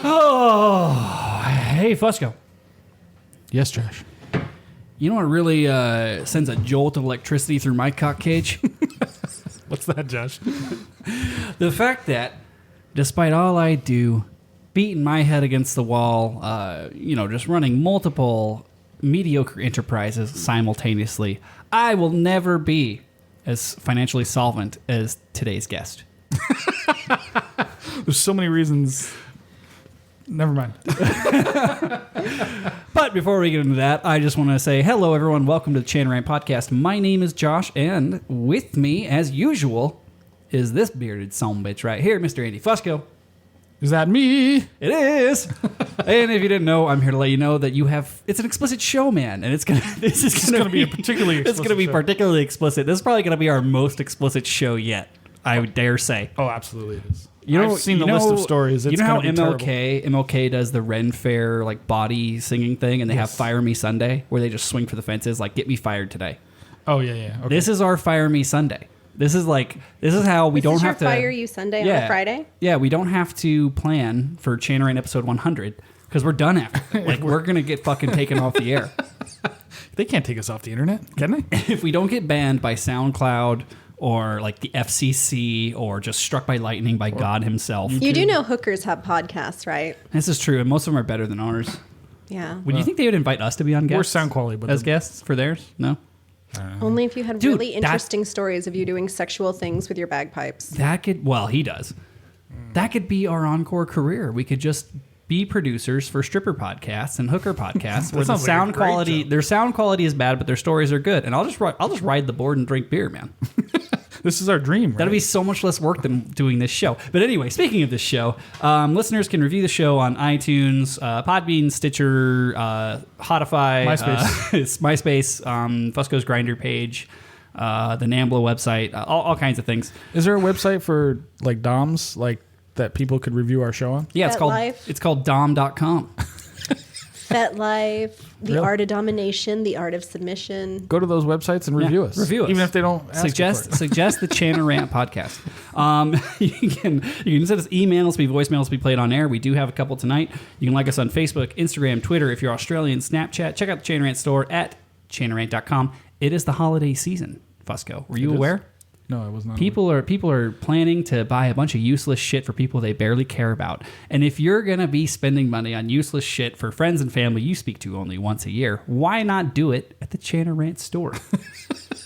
Oh, hey, Fusco. Yes, Josh. You know what really sends a jolt of electricity through my cock cage? What's that, Josh? The fact that, despite all I do, beating my head against the wall, just running multiple mediocre enterprises simultaneously, I will never be as financially solvent as today's guest. There's so many reasons. Never mind. But before we get into that, I just want to say hello, everyone. Welcome to the Chan Rant Podcast. My name is Josh, and with me, as usual, is this bearded son-of-a-bitch right here, Mr. Andy Fusco. Is that me? It is. And if you didn't know, I'm here to let you know that it's an explicit show, man, and this is going to be a particularly explicit It's going to be show. particularly explicit. This is probably going to be our most explicit show yet, I would dare say. Oh, absolutely it is. I've seen the list of stories. It's you know how gonna be MLK does the Ren Fair like body singing thing, and they have Fire Me Sunday, where they just swing for the fences, like get me fired today. Oh yeah. Okay. This is our Fire Me Sunday. This is how we don't have to fire you Sunday on a Friday. Yeah, we don't have to plan for Chanarant episode 100 because we're done after. Like we're gonna get fucking taken off the air. They can't take us off the internet, can they? If we don't get banned by SoundCloud or like the FCC or just struck by lightning by God himself. You do know hookers have podcasts, right? This is true, and most of them are better than ours. Yeah. Would you think they would invite us to be on guests? Worse sound quality, but as guests for theirs? No. Only if you had Dude, really interesting stories of you doing sexual things with your bagpipes. He does. That could be our encore career. We could just be producers for stripper podcasts and hooker podcasts where the sound quality, their sound quality is bad, but their stories are good. And I'll just ride the board and drink beer, man. This is our dream, right? That'll be so much less work than doing this show. But anyway, speaking of this show, listeners can review the show on iTunes, Podbean, Stitcher, Spotify, MySpace, Fusco's Grindr page, the NAMBLA website, all kinds of things. Is there a website for like DOMs, like that people could review our show on? Yeah, it's called dom.com. FetLife, The Art of Domination, The Art of Submission. Go to those websites and review us. Review us. Even if they don't ask suggest for it. the Chanarant podcast. You can send us emails, be voicemails, be played on air. We do have a couple tonight. You can like us on Facebook, Instagram, Twitter. If you're Australian, Snapchat. Check out the Chanarant store at chanarant.com. It is the holiday season, Fusco. Were you aware? No, I was not. People are planning to buy a bunch of useless shit for people they barely care about. And if you're going to be spending money on useless shit for friends and family you speak to only once a year, why not do it at the Chanarant store?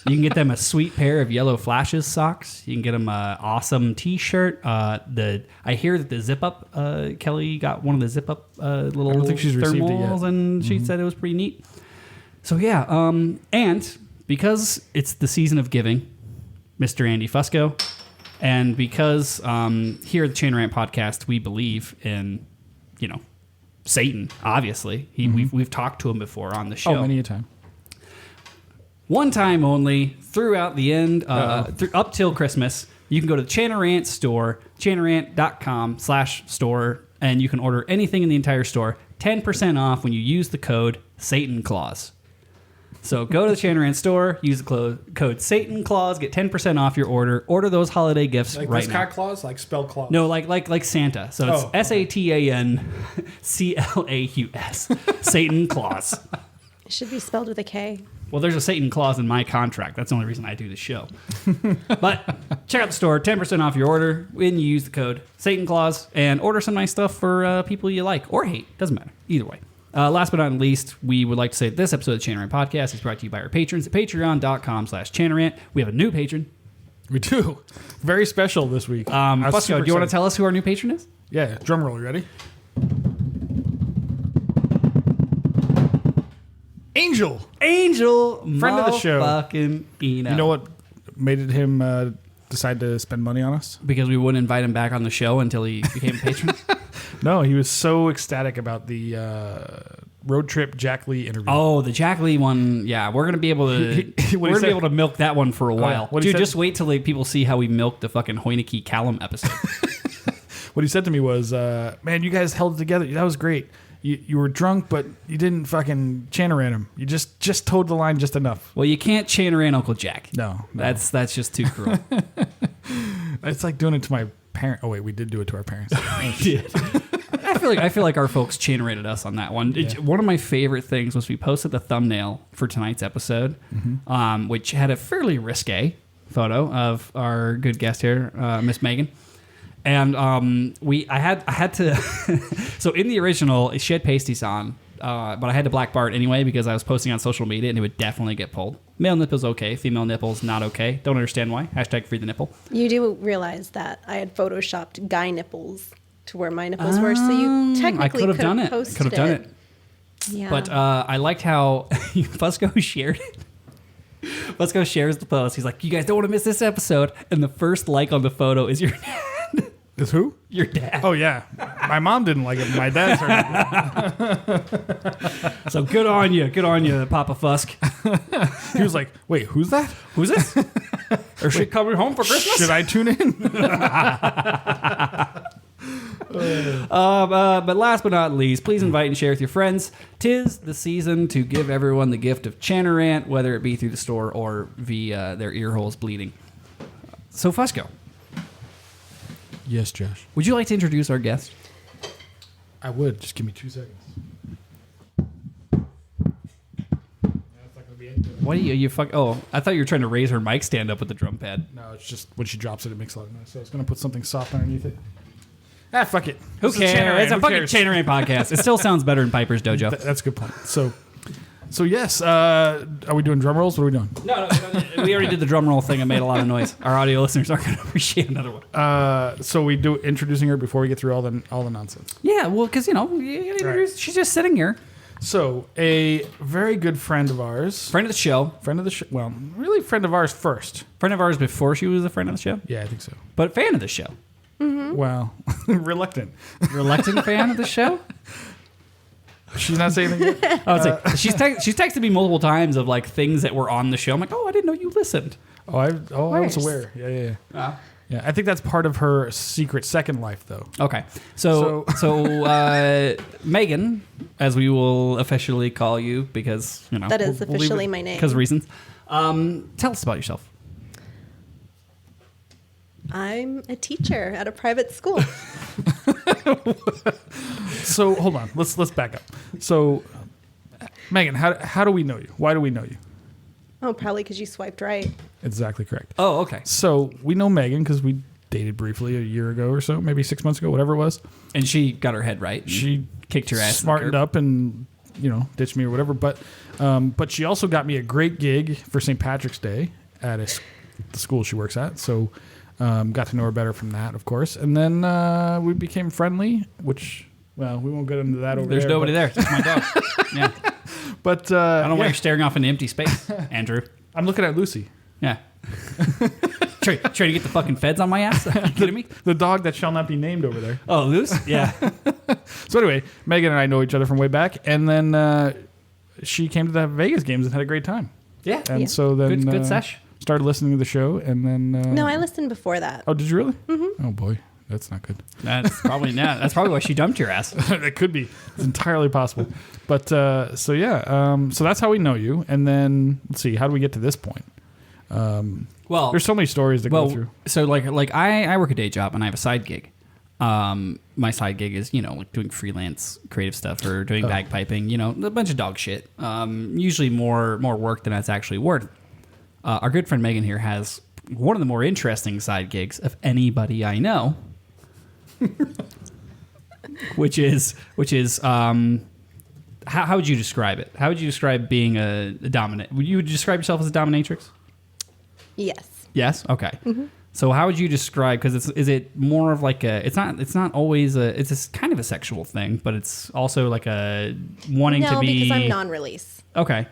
You can get them a sweet pair of Yellow Flashes socks. You can get them an awesome T-shirt. I hear that the Zip Up, Kelly got one of the Zip Up little I don't think she's received it yet. and she said it was pretty neat. So yeah, and because it's the season of giving, Mr. Andy Fusco, and because here at the Chanarant Podcast we believe in, Satan. Obviously, we've talked to him before on the show. Oh, many a time. One time only throughout the end, up till Christmas. You can go to the Chanarant store, chanarant.com/store, and you can order anything in the entire store. 10% off when you use the code Satan Claus. So go to the Chanarant store, use the code Satan Claus, get 10% off your order. Order those holiday gifts Like right this now. cat clause, like spell clause. No, like Santa. So it's SATANCLAUS. Satan Claus. It should be spelled with a K. Well, there's a Satan clause in my contract. That's the only reason I do the show. But check out the store, 10% off your order when you use the code Satan Claus, and order some nice stuff for people you like or hate. Doesn't matter. Either way. Last but not least, we would like to say that this episode of the Chanarant Podcast is brought to you by our patrons at patreon.com/Chanarant. We have a new patron. We do. Very special this week. Fusco, do you want to tell us who our new patron is? Yeah, drum roll, you ready? Angel, friend of the show. Fucking Eno. You know what made him decide to spend money on us? Because we wouldn't invite him back on the show until he became a patron. No, he was so ecstatic about the road trip Jack Lee interview. Oh, the Jack Lee one. Yeah, we're gonna be able to. We're gonna be able to milk that one for a while. Dude, just wait till people see how we milked the fucking Hoyneke Callum episode. What he said to me was, "Man, you guys held it together. That was great. You were drunk, but you didn't fucking Chanarant him. You just towed the line just enough." Well, you can't Chanarant Uncle Jack. No. That's just too cruel. It's like doing it to my parents. Oh wait, we did do it to our parents. We did. I feel feel like our folks chain rated us on that one. One of my favorite things was we posted the thumbnail for tonight's episode, which had a fairly risque photo of our good guest here, Miss Megan. And I had to. So in the original, she had pasties on, but I had to black bar it anyway because I was posting on social media and it would definitely get pulled. Male nipples okay, female nipples not okay. Don't understand why. # free the nipple. You do realize that I had photoshopped guy nipples to where my nipples were, so you technically could have done it. Could have done it. Yeah. But I liked how Fusco shared it. Fusco shares the post. He's like, "You guys don't want to miss this episode." And the first like on the photo is your dad. Is who? Your dad. Oh yeah, my mom didn't like it. My dad started. So good on you, Papa Fusk. He was like, "Wait, who's that? Who's this? Is she coming home for Christmas? Should I tune in?" But last but not least, please invite and share with your friends. 'Tis the season to give everyone the gift of Chanarant, whether it be through the store or via their ear holes bleeding. So Fusco, Yes, Josh. would you like to introduce our guest? I would. Just give me 2 seconds. What do you fuck? Oh, I thought you were trying to raise her mic stand up with the drum pad. No, it's just when she drops it, it makes a lot of noise. So I was going to put something soft underneath it. Ah, fuck it. Who This is cares? Chanarant. It's a Who fucking cares? Chanarant podcast. It still sounds better in Piper's Dojo. That's a good point. So yes. Are we doing drum rolls? What are we doing? No, we already did the drum roll thing and made a lot of noise. Our audio listeners aren't going to appreciate another one. So we do introducing her before we get through all the nonsense. Yeah, well, because you gotta introduce. She's just sitting here. So a very good friend of ours, Friend of the show. Well, really friend of ours first. Friend of ours before she was a friend of the show. Yeah, I think so. But fan of the show. Well, reluctant. Reluctant fan of the show. She's not saying anything. I would say she's texted me multiple times of like things that were on the show. I'm like, oh, I didn't know you listened. I was Nice. aware. Yeah. Yeah, I think that's part of her secret second life, though. Okay, so Megan, as we will officially call you, because That is officially my name. because reasons. Tell us about yourself. I'm a teacher at a private school. So hold on, let's back up. So, Megan, how do we know you? Why do we know you? Oh, probably because you swiped right. Exactly correct. Oh, okay. So we know Megan because we dated briefly a year ago or so, maybe 6 months ago, whatever it was. And she got her head right. She kicked your ass. smartened up and ditched me or whatever. But she also got me a great gig for St. Patrick's Day at the school she works at. So got to know her better from that, of course. And then we became friendly, which, well, we won't get into that over There's there. nobody there. It's just my dog. Yeah. But I don't know why you're staring off into empty space, Andrew. I'm looking at Lucy. Yeah. Try to get the fucking feds on my ass? Are you kidding me? The dog that shall not be named over there. Oh, Luce? Yeah. So anyway, Megan and I know each other from way back. And then she came to the Vegas games and had a great time. Yeah. And so then... Good sesh. Started listening to the show and then... No, I listened before that. Oh, did you really? Mm-hmm. Oh, boy. That's not good. That's probably why she dumped your ass. That could be. It's entirely possible. But so that's how we know you. And then let's see, how do we get to this point? Well, There's so many stories to go through. So like I work a day job and I have a side gig. My side gig is like doing freelance creative stuff or doing bagpiping. A bunch of dog shit. Usually more work than it's actually worth. Our good friend Megan here has one of the more interesting side gigs of anybody I know. which is how would you describe it? How would you describe being a dominant? Would you describe yourself as a dominatrix? Yes. Yes. Okay. Mm-hmm. So how would you describe? Because is it more of like a? It's not always a. It's a kind of a sexual thing, but it's also like a wanting to be. No, because I'm non-release. Okay.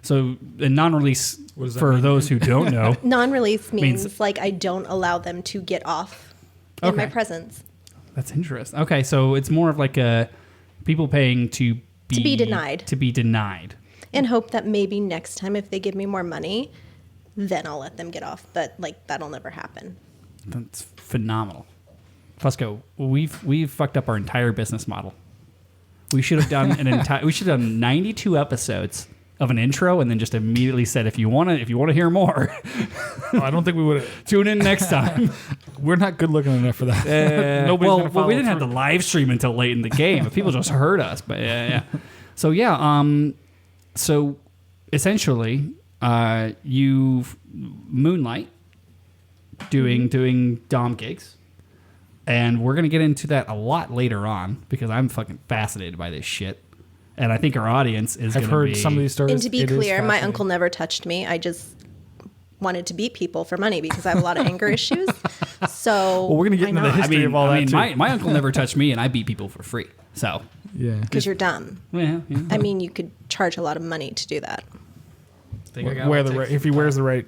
So a non-release What does that for mean? those who don't know. Non-release means Means- like I don't allow them to get off in my Okay. presence. That's interesting. Okay, so it's more of like a people paying to be denied. To be denied. And hope that maybe next time if they give me more money, then I'll let them get off. But like that'll never happen. That's phenomenal. Fusco, we've fucked up our entire business model. We should have done we should have done 92 episodes of an intro and then just immediately said, if you want to hear more, I don't think we would. tune in next time. We're not good looking enough for that. Nobody's gonna follow we didn't have through. the live stream until late in the game. People just heard us. But yeah. So yeah. So essentially, you moonlight doing dom gigs. And we're going to get into that a lot later on because I'm fucking fascinated by this shit. And I think our audience is going to be... I've heard some of these stories. And to be clear, my uncle never touched me. I just wanted to beat people for money because I have a lot of anger issues. So Well, we're going to get into the history of all that, too. My uncle never touched me and I beat people for free. So... Yeah. Because you're dumb. Yeah. I mean, you could charge a lot of money to do that. If he wears the right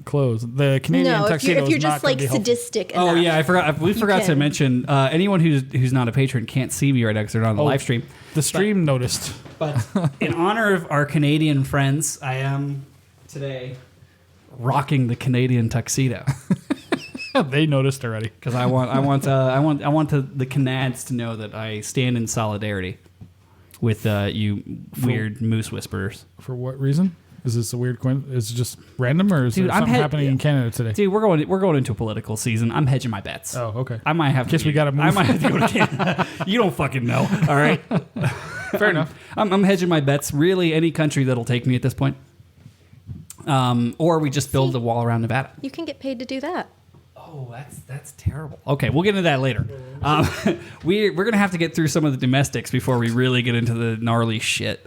clothes. The Canadian No, if tuxedo you're is not just gonna like be helpful. sadistic enough. Oh yeah, I forgot. We forgot to can. mention anyone who's not a patron can't see me right now because they're not on the live stream. The stream noticed. But in honor of our Canadian friends, I am today rocking the Canadian tuxedo They noticed already. because I want the Canads to know that I stand in solidarity with you weird moose whisperers. For what reason? Is this a weird coincidence? Is it just random, or is there something happening in Canada today? Dude, we're going into a political season. I'm hedging my bets. Oh, okay. I might have. Guess we gotta move. I might have to go to Canada. You don't fucking know. All right. Fair enough. I'm hedging my bets. Really, any country that'll take me at this point. Or we just build the wall around Nevada. You can get paid to do that. Oh, that's terrible. Okay, we'll get into that later. We're gonna have to get through some of the domestics before we really get into the gnarly shit.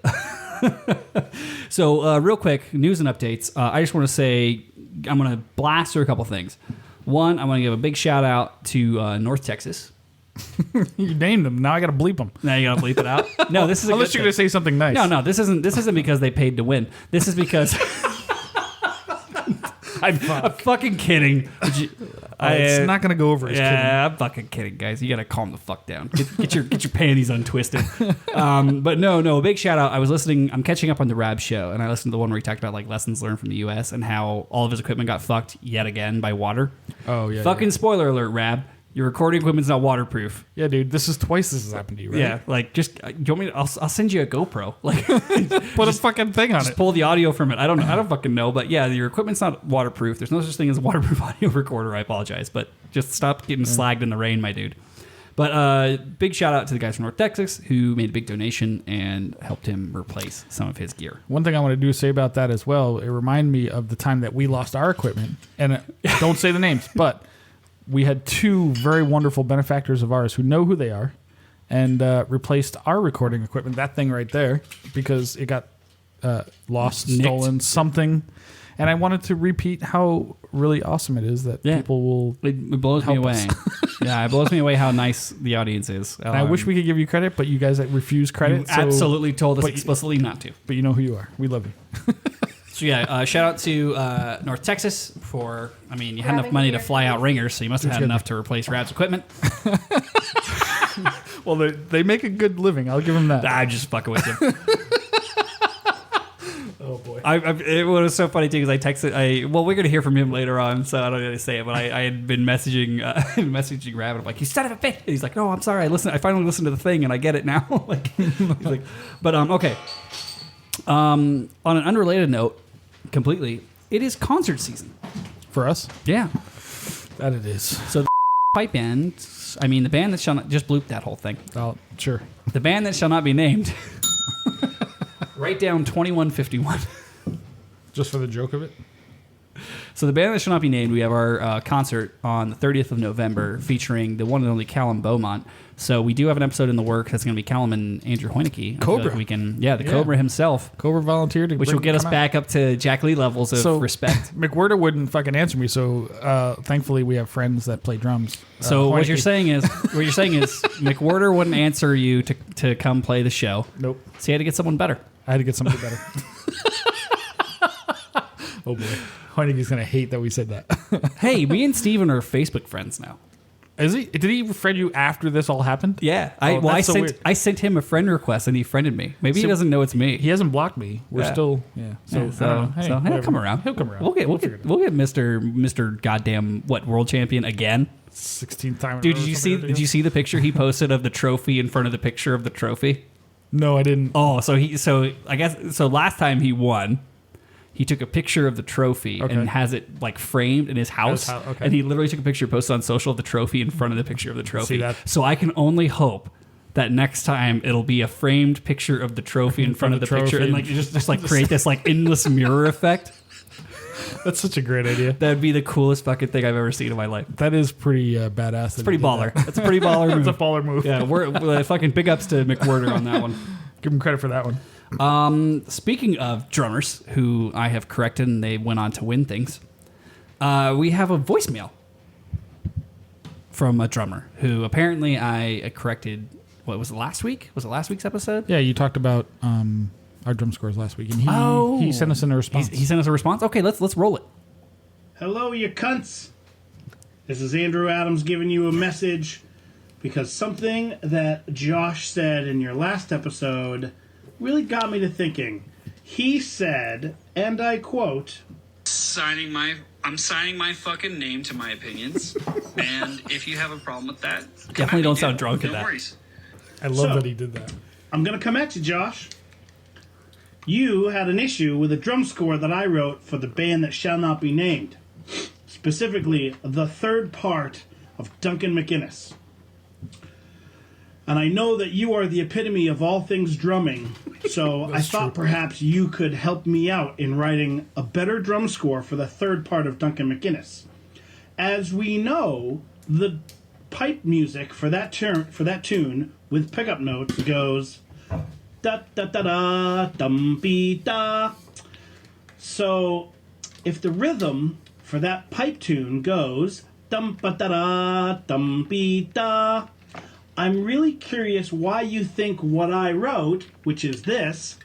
So, real quick, news and updates. I just want to say I'm going to blast through a couple things. One, I want to give a big shout out to North Texas. You named them. Now I got to bleep them. Now you got to bleep it out. No, this is a Unless good you're going to say something nice. No, this isn't because they paid to win. This is because I'm fucking kidding. It's not going to go over as kidding. Yeah, I'm fucking kidding, guys. You got to calm the fuck down. Get your panties untwisted. But no, a big shout out. I'm catching up on the Rab show, and I listened to the one where he talked about like lessons learned from the U.S. and how all of his equipment got fucked yet again by water. Oh, yeah. Fucking spoiler alert, Rab. Your recording equipment's not waterproof. Yeah, dude. This has happened to you, right? Yeah, like just you want me to, I'll send you a GoPro. Like Put a fucking thing on just it. pull the audio from it. I don't fucking know, but yeah, your equipment's not waterproof. There's no such thing as a waterproof audio recorder. I apologize, but just stop getting slagged in the rain, my dude. But big shout out to the guys from North Texas who made a big donation and helped him replace some of his gear. One thing I want to do is say about that as well, it reminded me of the time that we lost our equipment. And don't say the names, but we had two very wonderful benefactors of ours who know who they are and replaced our recording equipment, that thing right there, because it got lost, Nicked. stolen, something. And I wanted to repeat how really awesome it is that people will. It blows me help away. us. Yeah, it blows me away how nice the audience is. And I wish we could give you credit, but you guys refuse credit. You absolutely told us but explicitly not to. But you know who you are. We love you. So yeah, shout out to North Texas for, I mean, you had enough money to fly out ringers, so you must have had enough to replace Rab's equipment. Well, they make a good living. I'll give them that. I'm just fucking with you. Oh, boy. It was so funny, too, because I texted, well, we're going to hear from him later on, so I don't know how to say it, but I had been messaging Rab, and I'm like, you son of a bitch. And he's like, no, I'm sorry, I finally listened to the thing, and I get it now. He's like, but, okay. On an unrelated note, completely, it is concert season. For us? Yeah. That it is. So the pipe band, the band that shall not, just bloop that whole thing. Oh, sure. The band that shall not be named, write down 2151. Just for the joke of it? So the band that shall not be named, we have our concert on the 30th of November featuring the one and only Callum Beaumont. So we do have an episode in the work that's going to be Callum and Andrew Hoineke. Cobra. The Cobra himself. Cobra volunteered to Which will get us back up to Jack Lee levels of respect. McWhirter wouldn't fucking answer me, so thankfully we have friends that play drums. So what you're saying is McWhirter wouldn't answer you to come play the show. Nope. So you had to get someone better. I had to get somebody better. Oh boy. Hoineke's going to hate that we said that. Hey, me and Steven are Facebook friends now. Is he? Did he friend you after this all happened? Yeah. Weird. I sent him a friend request and he friended me. Maybe he doesn't know it's me. He hasn't blocked me. We're still So I don't know. Hey, he'll come around. He'll come around. We'll get Mr. Goddamn world champion again. 16th time. Dude, did you see the picture he posted of the trophy in front of the picture of the trophy? No, I didn't. Oh, so I guess last time he won, he took a picture of the trophy and has it like framed in his house. Okay. And he literally took a picture, posted on social of the trophy in front of the picture of the trophy. See that? So I can only hope that next time it'll be a framed picture of the trophy in front of the picture, and like just like create this like endless mirror effect. That's such a great idea. That'd be the coolest fucking thing I've ever seen in my life. That is pretty badass. It's pretty baller. That's a pretty baller move. It's a baller move. Yeah, we're fucking big ups to McWhorter on that one. Give him credit for that one. Speaking of drummers who I have corrected and they went on to win things, we have a voicemail from a drummer who apparently I corrected. What was it, last week? Was it last week's episode? Yeah, you talked about our drum scores last week, and he sent us in a response. He sent us a response. Okay, let's roll it. Hello, you cunts. This is Andrew Adams giving you a message because something that Josh said in your last episode really got me to thinking. He said, and I quote, I'm signing my fucking name to my opinions, and if you have a problem with that, Definitely don't sound drunk no at that. worries. I love that he did that. I'm going to come at you, Josh. You had an issue with a drum score that I wrote for the band that shall not be named. Specifically, the third part of Duncan McInnes. And I know that you are the epitome of all things drumming, so I thought perhaps you could help me out in writing a better drum score for the third part of Duncan McInnes. As we know, the pipe music for that tune with pickup notes goes da da da da dum be da. So if the rhythm for that pipe tune goes dum ba da da dum be da, I'm really curious why you think what I wrote, which is this,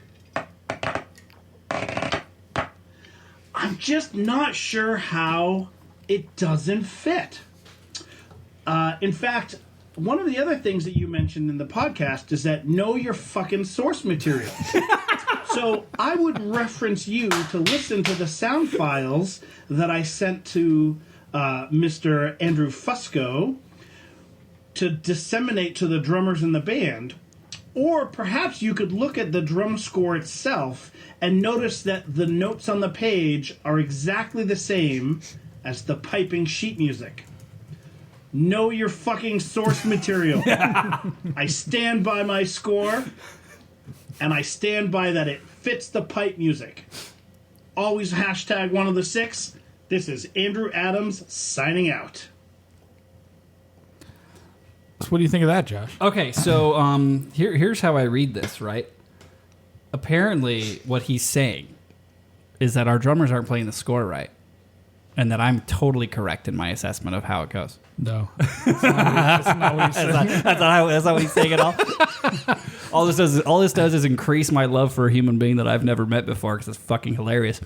I'm just not sure how it doesn't fit. In fact, one of the other things that you mentioned in the podcast is that know your fucking source material. So I would reference you to listen to the sound files that I sent to Mr. Andrew Fusco to disseminate to the drummers in the band. Or perhaps you could look at the drum score itself and notice that the notes on the page are exactly the same as the piping sheet music. Know your fucking source material. I stand by my score, and I stand by that it fits the pipe music. Always hashtag one of the six. This is Andrew Adams signing out. So what do you think of that, Josh? Okay, so here's how I read this, right? Apparently, what he's saying is that our drummers aren't playing the score right, and that I'm totally correct in my assessment of how it goes. No. That's not what he's saying. That's not what he's saying at all. All this does is increase my love for a human being that I've never met before because it's fucking hilarious.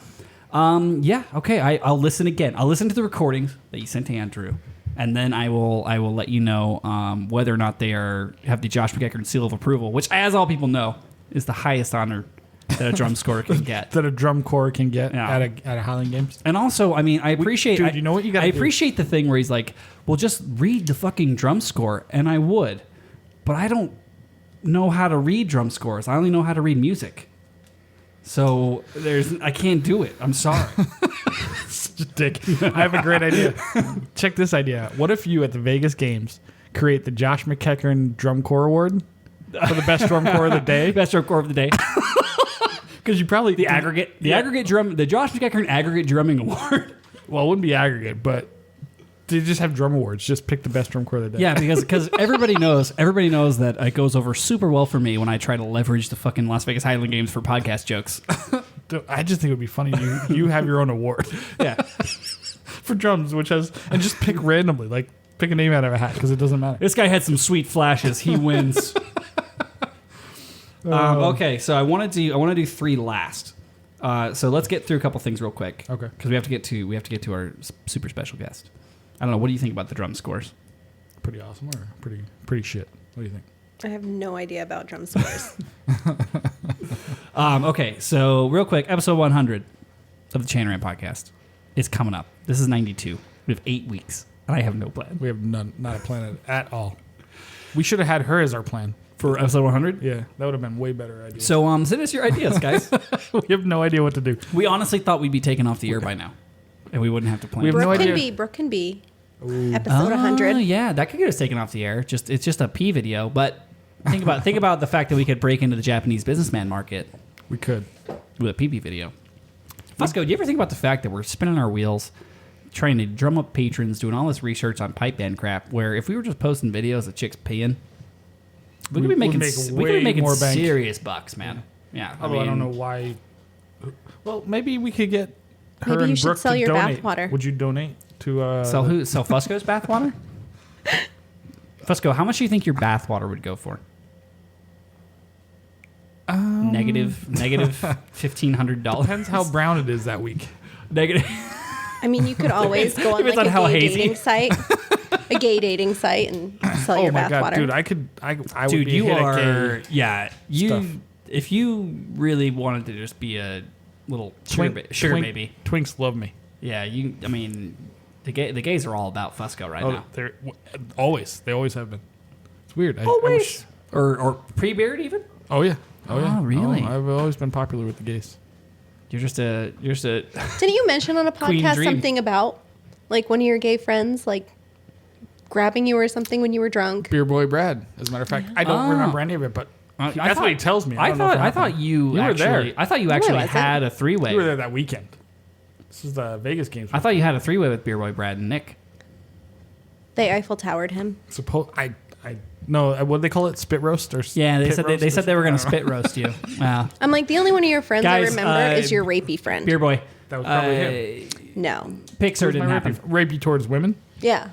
Yeah, okay, I'll listen again. I'll listen to the recordings that you sent to Andrew, and then I will let you know whether or not they have the Josh McEachern seal of approval, which, as all people know, is the highest honor that a drum scorer can get. That a drum corps can get at a Highland Games. And also, I mean, I appreciate... Dude, you know what you gotta I do? appreciate the thing where he's like, well, just read the fucking drum score, and I would. But I don't know how to read drum scores. I only know how to read music. So I can't do it. I'm sorry. Such a dick. I have a great idea. Check this idea out. What if you, at the Vegas Games, create the Josh McEachern Drum Corps Award for the best drum corps of the day? Best drum corps of the day. Because you probably... The Josh McEachern Aggregate Drumming Award. Well, it wouldn't be aggregate, but they just have drum awards. Just pick the best drum corps of the day. Yeah, because everybody knows that it goes over super well for me when I try to leverage the fucking Las Vegas Highland Games for podcast jokes. Dude, I just think it would be funny. You have your own award. Yeah. For drums, and just pick randomly. Like, pick a name out of a hat, because it doesn't matter. This guy had some sweet flashes. He wins. Okay, so I want to do three last. So let's get through a couple things real quick. Okay. Because we have to get to our super special guest. I don't know. What do you think about the drum scores? Pretty awesome or pretty shit? What do you think? I have no idea about drum scores. Okay, so real quick, episode 100 of the Chain Ram podcast is coming up. This is 92. We have 8 weeks, and I have no plan. We have not a plan at all. We should have had her as our plan. For episode 100? Yeah, that would have been way better idea. So send us your ideas, guys. We have no idea what to do. We honestly thought we'd be taken off the air by now. And we wouldn't have to plan. We have no idea. Brooke can be episode 100. Yeah, that could get us taken off the air. It's just a P video, but think about the fact that we could break into the Japanese businessman market We could. with a PP video. Fusco, do you ever think about the fact that we're spinning our wheels, trying to drum up patrons, doing all this research on pipe band crap, where if we were just posting videos of chicks peeing, we could be making more bank. serious bucks, man. Yeah. Although I don't know why. Well, maybe we could get her Maybe you and should Brooke sell to your donate. bathwater. Would you donate to Sell Fusco's bathwater? Fusco, how much do you think your bathwater would go for? Negative $1,500. Depends how brown it is that week. Negative. I mean, you could always go on Depends like on how a gay hazy. dating site, and sell Oh your my god, bathwater. dude! I would Dude, be you hit are. at gay Yeah, you. stuff. If you really wanted to just be a little sugar baby, Twinks love me. yeah, you. I mean, the gays are all about Fusco right Oh, now. they're always. They always have been. It's weird. I Always. wish- Or pre-beard even. oh yeah. Oh, yeah. really? I've always been popular with the gays. You're just a. Didn't you mention on a Queen podcast Dream. something about like one of your gay friends like grabbing you or something when you were drunk? Beer boy Brad. As a matter of fact, I don't remember any of it, but that's what he tells me. I don't know if it thought happened. you were actually. there. I thought you No, I actually wasn't. had a three-way. You were there that weekend. This is the Vegas games. I thought you had a three-way with Beer Boy Brad and Nick. They Eiffel Towered him. No. What do they call it? Spit roast or Yeah, they pit said roast they or said they were going to something? spit roast you. Wow. I'm like, the only one of your friends I Guys, remember is your rapey friend. Beer Boy. That was probably him. No. Pixar Who's didn't my happen. rapey towards women. Yeah.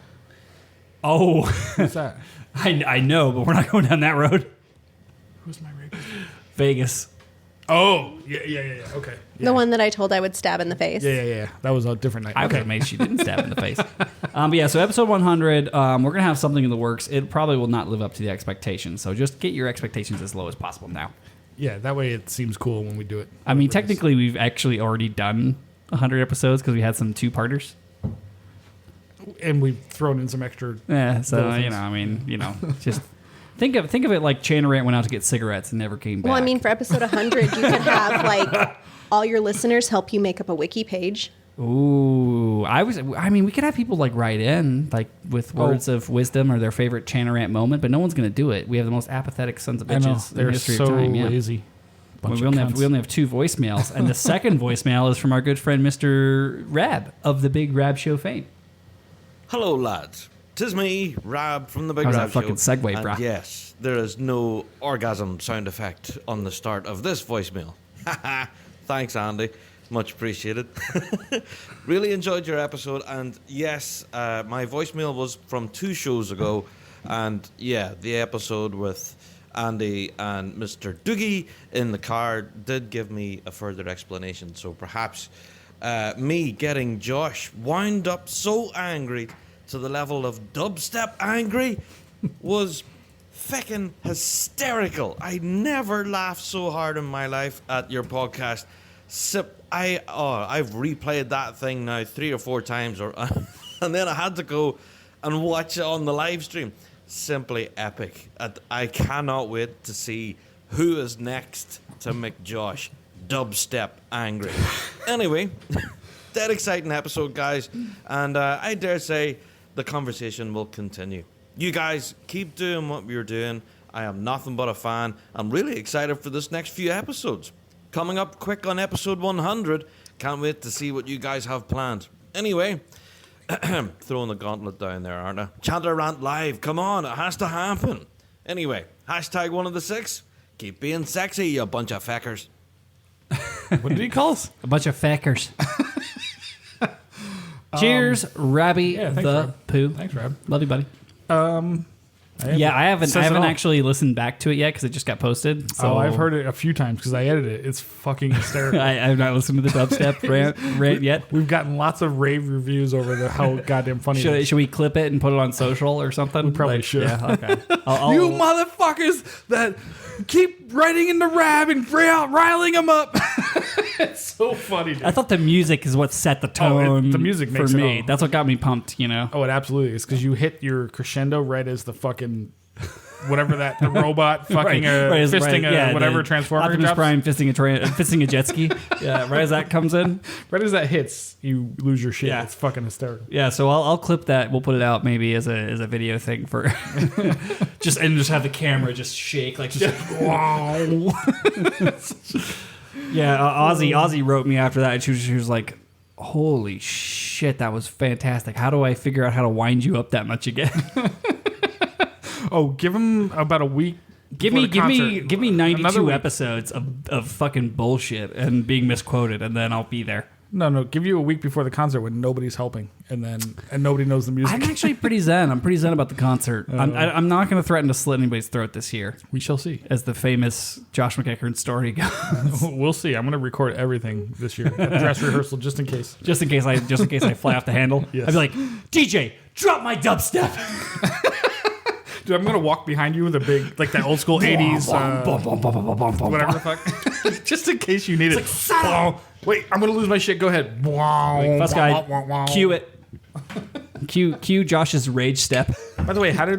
Oh, What's that? I know, but we're not going down that road. Who's my rapey? Vegas. Oh, yeah. Okay. Yeah. The one that I told I would stab in the face. Yeah. That was a different night. I would Okay. have made she didn't stab in the face. But yeah, so episode 100, we're going to have something in the works. It probably will not live up to the expectations. So just get your expectations as low as possible now. Yeah, that way it seems cool when we do it. I mean, technically, we've actually already done 100 episodes because we had some two-parters. And we've thrown in some extra. Yeah, so, Little you things. know, I mean, just think of it like Chanarant went out to get cigarettes and never came back. Well, I mean, for episode 100, you could have like all your listeners help you make up a wiki page. Ooh, we could have people like write in like with words of wisdom or their favorite Chanarant moment, but no one's going to do it. We have the most apathetic sons of I know. bitches in the They're history so of time. Yeah. lazy. Bunch We of only cunts. have 2 voicemails, and the second voicemail is from our good friend Mr. Rab of the Big Rab Show fame. Hello, lads. 'Tis me, Rab from the Big How's that Rab Show. fucking segue, And brah? yes, there is no orgasm sound effect on the start of this voicemail. Thanks, Andy. Much appreciated. Really enjoyed your episode, and yes, my voicemail was from 2 shows ago, and yeah, the episode with Andy and Mr. Doogie in the car did give me a further explanation, so perhaps me getting Josh wound up so angry to the level of dubstep angry was feckin' hysterical. I never laughed so hard in my life at your podcast. I've replayed that thing now 3 or 4 times, and then I had to go and watch it on the live stream. Simply epic. I cannot wait to see who is next to make Josh dubstep angry. Anyway, that exciting episode, guys, and I dare say the conversation will continue. You guys keep doing what you're doing. I am nothing but a fan. I'm really excited for this next few episodes. Coming up quick on episode 100. Can't wait to see what you guys have planned. Anyway, throwing the gauntlet down there, aren't I? Chandler Rant Live, come on, it has to happen. Anyway, hashtag 1 of the 6. Keep being sexy, you bunch of feckers. What did he call us? A bunch of feckers. Cheers, Rabby yeah, thanks, the Rab. Pooh. Thanks, Rab. Love you, buddy. I haven't Says it all. actually listened back to it yet because it just got posted. So Oh, I've heard it a few times because I edited it. It's fucking hysterical. I have not listened to the dubstep rant yet. We've gotten lots of rave reviews over how goddamn funny it is. Should we clip it and put it on social or something? We probably should. Yeah, okay. I'll- You motherfuckers that keep writing into Rab and riling him up. It's so funny, dude. I thought the music is what set the tone. the music for makes it me. all. That's what got me pumped. You know. Oh, it absolutely is because you hit your crescendo right as the fucking whatever that the robot fucking fisting whatever transformer. Optimus drops. Prime fisting a jet ski. Yeah, right as that comes in. Right as that hits, you lose your shit. Yeah. It's fucking hysterical. Yeah, so I'll clip that. We'll put it out maybe as a video thing for just have the camera just shake like just wow. Yeah, Ozzy wrote me after that. And she was like, "Holy shit, that was fantastic. How do I figure out how to wind you up that much again?" Oh, give him about a week. Give me concert. 92 week. episodes of fucking bullshit and being misquoted, and then I'll be there. No, give you a week before the concert when nobody's helping and nobody knows the music. I'm actually pretty zen. I'm pretty zen about the concert. I'm not going to threaten to slit anybody's throat this year, We shall see. as the famous Josh McEachern story goes. We'll see. I'm going to record everything this year at dress rehearsal just in case. Just in case I fly off the handle. Yes. I'd be like, DJ, drop my dubstep. Dude, I'm going to walk behind you with a big, like that old school 80s, whatever the fuck. Just in case you need it. Wait, I'm going to lose my shit. Go ahead. Fuss guy, cue it. Cue Josh's rage step. By the way, how do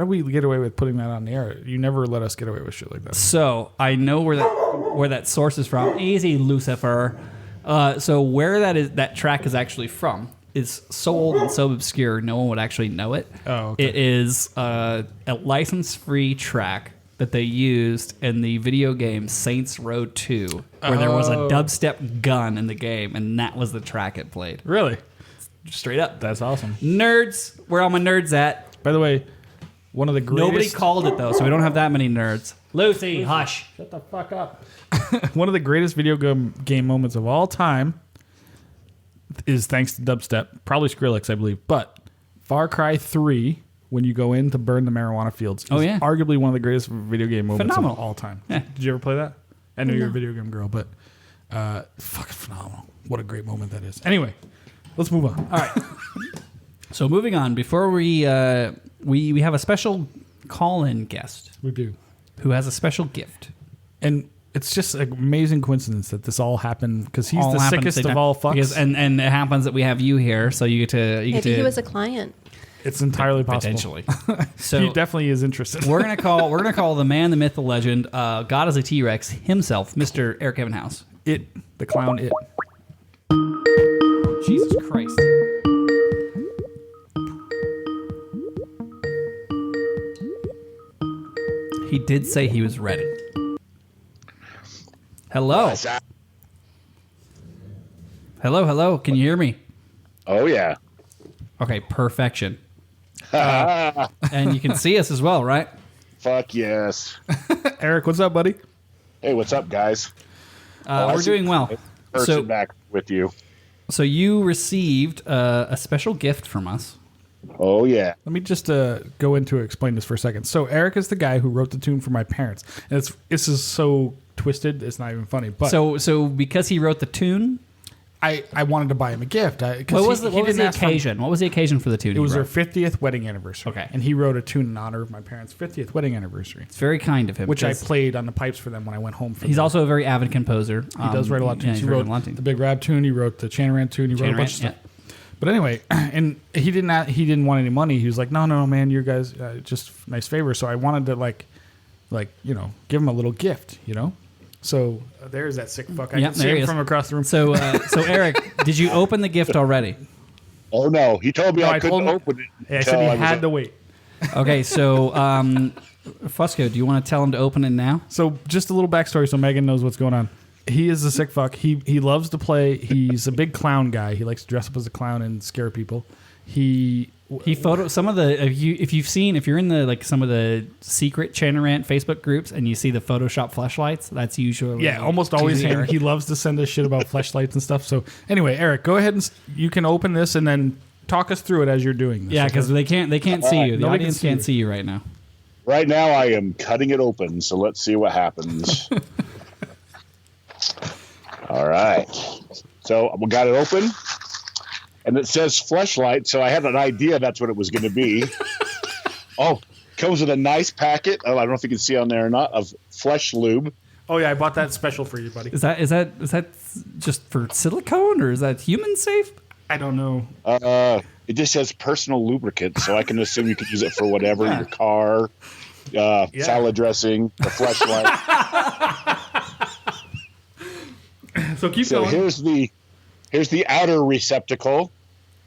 we get away with putting that on the air? You never let us get away with shit like that. So I know where that source is from. Easy, Lucifer. So where that track is actually from is so old and so obscure, no one would actually know it. Oh, okay. It is a license-free track that they used in the video game Saints Row 2, where there was a dubstep gun in the game, and that was the track it played. Really? Straight up. That's awesome. Nerds. Where all my nerds at? By the way, one of the greatest... Nobody called it, though, so we don't have that many nerds. Lucy, hush. Shut the fuck up. One of the greatest video game moments of all time is thanks to dubstep. Probably Skrillex, I believe. But Far Cry 3, when you go in to burn the marijuana fields, is arguably one of the greatest video game moments of all time. Yeah. Did you ever play that? I know you're a video game girl, but fucking phenomenal. What a great moment that is. Anyway, let's move on. All right. So moving on, before we have a special call-in guest We do. who has a special gift. And it's just an amazing coincidence that this all happened because he's All the happened at sickest the same of time. all fucks. Because, and it happens that we have you here, so you get to Maybe he was a client. It's entirely possible. potentially. So He definitely is interested. we're gonna call the man, the myth, the legend, God is a T-Rex himself, Mr. Eric Evenhouse. The clown it. Jesus Christ. He did say he was ready. Hello. Hello. Can you hear me? Oh, yeah. Okay, perfection. And you can see us as well, right? Fuck yes. Eric, what's up, buddy? Hey, what's up, guys? I We're see doing well. Person back with you. So you received a special gift from us. Oh, yeah. Let me just go into explain this for a second. So Eric is the guy who wrote the tune for my parents, and this is so twisted, it's not even funny. But So because he wrote the tune, I wanted to buy him a gift. what was the occasion? What was the occasion for the tune? It was their 50th wedding anniversary. Okay. And he wrote a tune in honor of my parents' 50th wedding anniversary, It's very kind of him. which I because played on the pipes for them when I went home from He's them. also a very avid composer. He does write a lot of tunes. He wrote the Big Rab tune. He wrote the Chanaran tune. He wrote a bunch of stuff. But anyway, and he didn't want any money. He was like, no, man, you guys just nice favor. So I wanted to like give him a little gift, So there's that sick fuck. I can see him from across the room. So Eric, did you open the gift already? Oh, no. He told me I couldn't open it. I said he had to wait. Okay, so Fusco, do you want to tell him to open it now? So just a little backstory so Megan knows what's going on. He is a sick fuck. He loves to play. He's a big clown guy. He likes to dress up as a clown and scare people. He some of the if you're in the some of the secret Chanarant Facebook groups and you see the Photoshop fleshlights, that's usually almost always him. Eric. He loves to send us shit about fleshlights and stuff. So anyway, Eric, go ahead and you can open this and then talk us through it as you're doing this. Yeah, because they can't see you. The Nobody audience can can't see you right now. Right now, I am cutting it open, so let's see what happens. All right. So we got it open, and it says Fleshlight, so I had an idea that's what it was going to be. Comes with a nice packet. I don't know if you can see on there or not, of Flesh Lube. Oh yeah, I bought that special for you, buddy. Is that just for silicone or is that human safe? I don't know. It just says personal lubricant, so I can assume you could use it for whatever, your car, salad dressing, the fleshlight. So keep So going. here's the outer receptacle.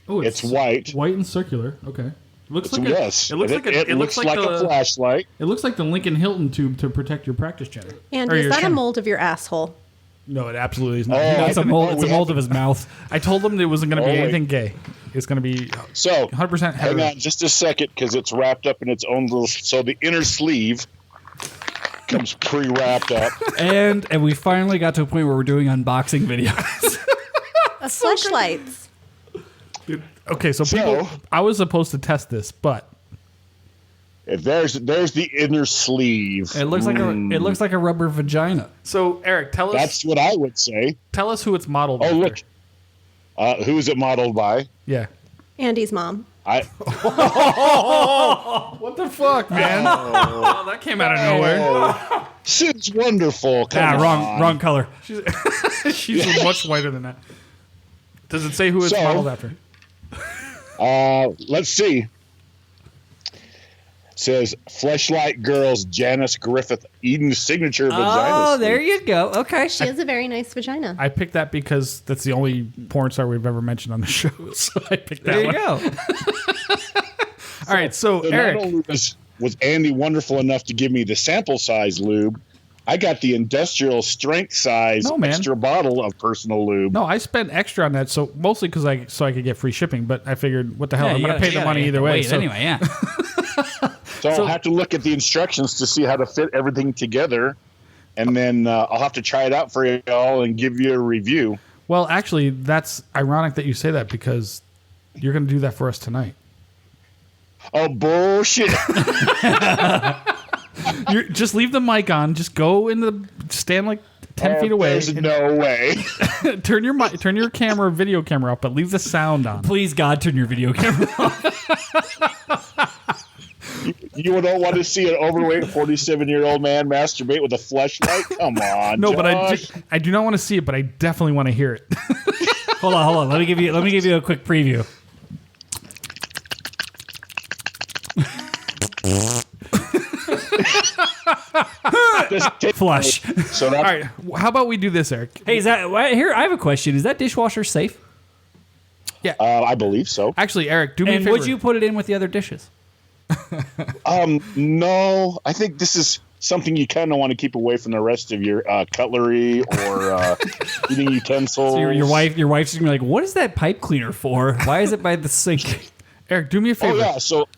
Oh, It's white. white and circular. Okay. Looks like Yes, it looks like it looks like a flashlight. It looks like the Lincoln Hilton tube to protect your practice chatter. And Or is your that a chatter. mold of your asshole? No, it absolutely is not. Oh, It's a mold. It's a we mold have- of his mouth. I told him it wasn't going to be Oh, wait. anything gay. It's going to be So 100% hang hetero. on just a second because it's wrapped up in its own little. So the inner sleeve comes pre-wrapped up. And we finally got to a point where we're doing unboxing videos. Fleshlights. Okay, so people, I was supposed to test this, but If there's the inner sleeve. It looks like a rubber vagina. so Eric, tell That's what I would say. us who it's modeled Oh, after. look. Who is it modeled by? Yeah. Andy's mom. What the fuck, man? Oh, that came out of nowhere. Sid's wonderful. Come on. Wrong color. She's much whiter than that. Does it say who it's So- modeled after? Let's see. It says Fleshlight Girls Janice Griffith Eden signature vagina. Oh, there sleeve. you go. Okay. She has a very nice vagina. I picked that because that's the only porn star we've ever mentioned on the show. So I picked that There you one. go. All right, so So Eric, not only was Andy wonderful enough to give me the sample size lube, I got the industrial strength size No, man. extra bottle of personal lube. no, I spent extra on that, so mostly because I could get free shipping. But I figured, what the hell, I'm you going to pay gotta- the money you either gotta way. wait So anyway, yeah. So I'll have to look at the instructions to see how to fit everything together. And then I'll have to try it out for y'all and give you a review. Well, actually, that's ironic that you say that because you're going to do that for us tonight. Oh, bullshit. Just leave the mic on. Just go in the stand like 10 feet away. There's no way. Turn your camera, video camera up, but leave the sound on. Please, God, turn your video camera off. You don't want to see an overweight 47-year-old man masturbate with a fleshlight? Come on, No, but Josh. I do not want to see it, but I definitely want to hear it. Hold on. Let me give you a quick preview. Just take- Flush. So that's All right, how about we do this, Eric? Hey, here? I have a question. Is that dishwasher safe? I believe so. Actually, Eric, do me a And favor. would you put it in with the other dishes? No, I think this is something you kind of want to keep away from the rest of your cutlery or eating utensils. So your wife's gonna be like, "What is that pipe cleaner for? Why is it by the sink?" Eric, do me a Oh favor. yeah, so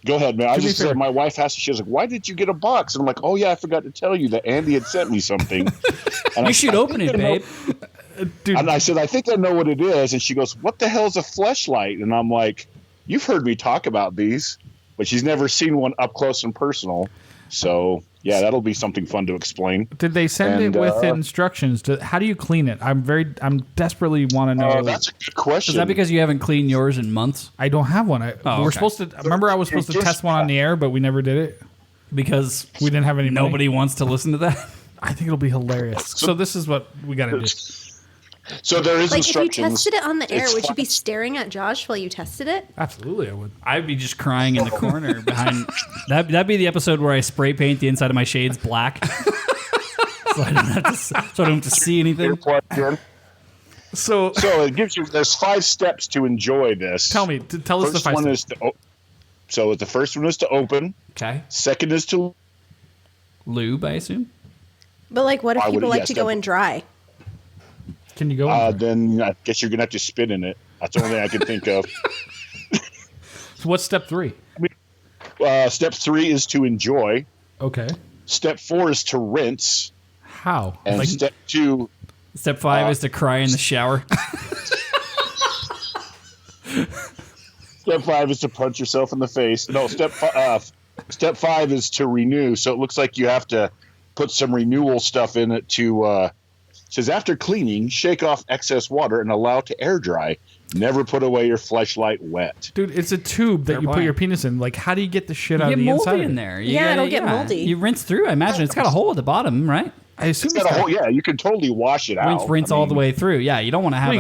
go ahead, man. I Do me a just favor. said my wife asked. She was like, "Why did you get a box?" And I'm like, "Oh yeah, I forgot to tell you that Andy had sent me something." And You should open it, babe. Dude, And I said, "I think I know what it is." And she goes, "What the hell is a fleshlight?" And I'm like, "You've heard me talk about these, but she's never seen one up close and personal." So yeah, that'll be something fun to explain. did they send and, it with instructions? How do you clean it? I'm desperately want to know. That's a good question. Is that because you haven't cleaned yours in months? I don't have one. Oh, we're okay. supposed to. Remember, I was supposed to Just- test one on the air, but we never did it. Because We didn't have any. money. nobody wants to listen to that. I think it'll be hilarious. So this is what we got to do. So there is Like, if you instructions. tested it on the air, It's would you be fine. staring at Josh while you tested it? Absolutely, I would. I'd be just crying in the corner behind. That'd be the episode where I spray paint the inside of my shades black, so I don't have to see anything. Plugged in. So So it gives you. There's 5 steps to enjoy this. tell me, tell us the First 5 one steps. is to. So the first one is to open. Okay, Second is to. lube, I assume. But like, what if Why would people it- like yes, to go in dry? Can you go? in there? Then I guess you're gonna have to spit in it. That's the only thing I can think of. So what's step 3? Step 3 is to enjoy. Okay. Step 4 is to rinse, How? and Like, step 2. Step 5 is to cry in the shower. Step 5 is to punch yourself in the face. No, step 5 is to renew. So it looks like you have to put some renewal stuff in it to. It says after cleaning, shake off excess water and allow to air dry. Never put away your fleshlight wet. dude, it's a tube that Fair you put point. your penis in. Like, how do you get the shit You out get of the moldy inside? in of it? there. Yeah, it'll get moldy. You rinse through. I imagine it's got a hole at the bottom, right? I assume It's got a whole, yeah, you can totally wash it out. Rinse I all mean, the way through. Yeah, you don't want to have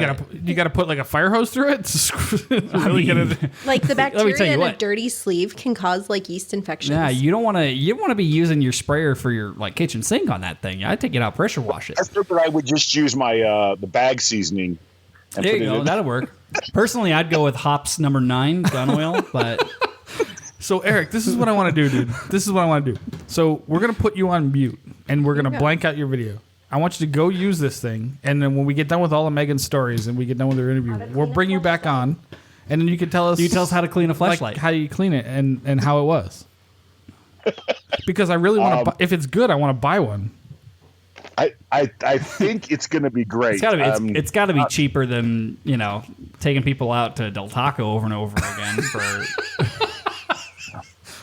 you gotta put like a fire hose through it. To really get it. Like the tell bacteria you in a what. dirty sleeve can cause like yeast infections. Yeah, you don't want to be using your sprayer for your like kitchen sink on that thing. I'd take it out, pressure wash it. I figured I would just use my the bag seasoning. And There put you it go. in. That'll work. Personally, I'd go with hops number 9 gun oil, but So Eric, this is what I want to do, dude. This is what I want to do. So we're gonna put you on mute, and we're gonna blank out your video. I want you to go use this thing, and then when we get done with all of Megan's stories and we get done with her interview, we'll bring you back on, and then you can tell us. you tell us how to clean a like fleshlight. how you clean it and how it was. Because I really want to. If it's good, I want to buy one. I think it's going to be great. It's got to be cheaper than taking people out to Del Taco over and over again for.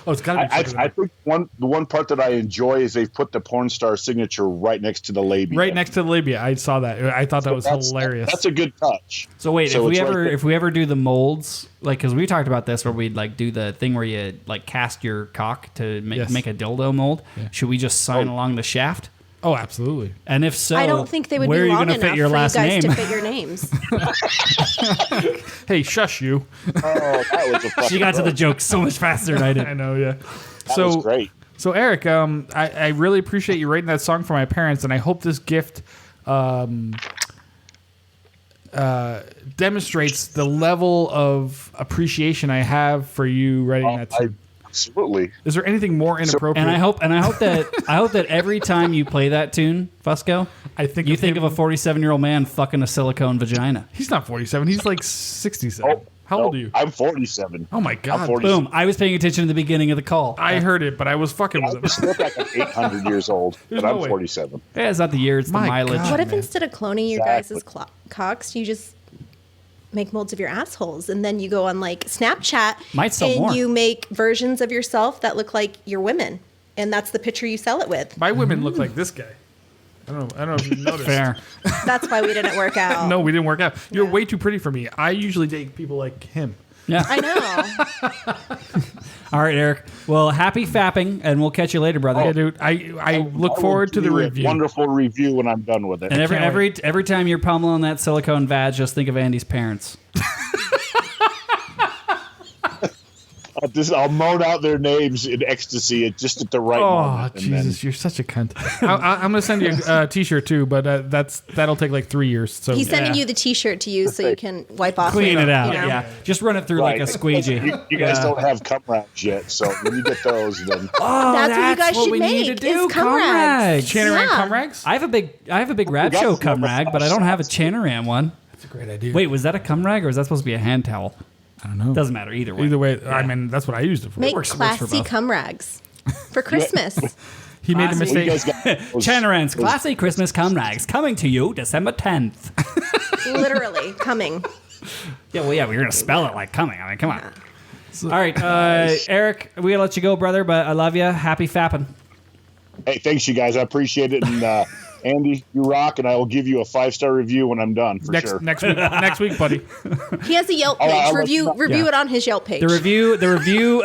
Oh, it's got to be. I think the one part that I enjoy is they've put the porn star signature right next to the labia. Right next to the labia. I saw that. I thought that was hilarious. That's a good touch. So wait, So it's if we ever do the molds, like because we talked about this where we'd like do the thing where you like cast your cock to make a dildo mold. Yeah. Should we just sign along the shaft? Oh, absolutely. And if so, I don't think they would where be are you long gonna enough fit your for you last guys name? to fit your names. Hey, shush you. Oh, that was a fucking She got to the joke so much faster than I did. I know, yeah. That was great. So Eric, I really appreciate you writing that song for my parents, and I hope this gift demonstrates the level of appreciation I have for you writing that tune. Absolutely. Is there anything more inappropriate? And I hope that every time you play that tune, Fusco, I think you of think him- of a 47-year-old man fucking a silicone vagina. He's not 47. He's like 67. Oh, How old are you? I'm 47. Oh my God. I'm 47. Boom! I was paying attention to the beginning of the call. I heard it, but I was fucking I with him. just look like I'm 800 years old, There's but no I'm way. 47. Yeah, it's not the year; it's the My mileage. God. What if man. instead of cloning your Exactly. guys' cocks, you just make molds of your assholes, and then you go on like Snapchat Might sell and more. you make versions of yourself that look like your women, and that's the picture you sell it with. My women look like this guy. I don't know if you noticed. Fair. That's why we didn't work out. No, we didn't work out. You're way too pretty for me. I usually date people like him. Yeah. I know. All right, Eric. Well, happy fapping, and we'll catch you later, brother. Yeah, dude. I look I will forward to the do a review. Wonderful review when I'm done with it. And can't every time you're pummeling that silicone vag, just think of Andy's parents. I'll moan out their names in ecstasy just at the right Oh, moment. and then- Jesus, you're such a cunt. I'm going to send you a T-shirt too, but that'll take like 3 years. So He's sending you the T-shirt to use so you can wipe off. Clean later, it out. you know? Yeah. Just run it through like a squeegee. You guys don't have cum rags yet, so when you get those, then Oh, That's what you guys should we make, need to do. is cum rags. Channeran Yeah. cum rags? I have a big rad got show some cum of the rag, but I don't have a Channeran one. That's a great idea. Wait, was that a cum rag or is that supposed to be a hand towel? I don't know. Doesn't matter either way. Either way, I mean, that's what I used it for. Make works for classy both. cum rags for Christmas. He made a Classy. you mistake. guys got those- Channeran's classy Christmas cum rags coming to you December 10th. Literally coming. Yeah, well, yeah, we're gonna spell it like coming. I mean, come on. All right, Eric, we gotta let you go, brother. But I love you. Happy fapping. Hey, thanks, you guys. I appreciate it. And Andy, you rock, and I will give you a 5-star review when I'm done, for sure. Next week, buddy. He has a Yelp I'll page. let you Review know. it on his Yelp page. The review.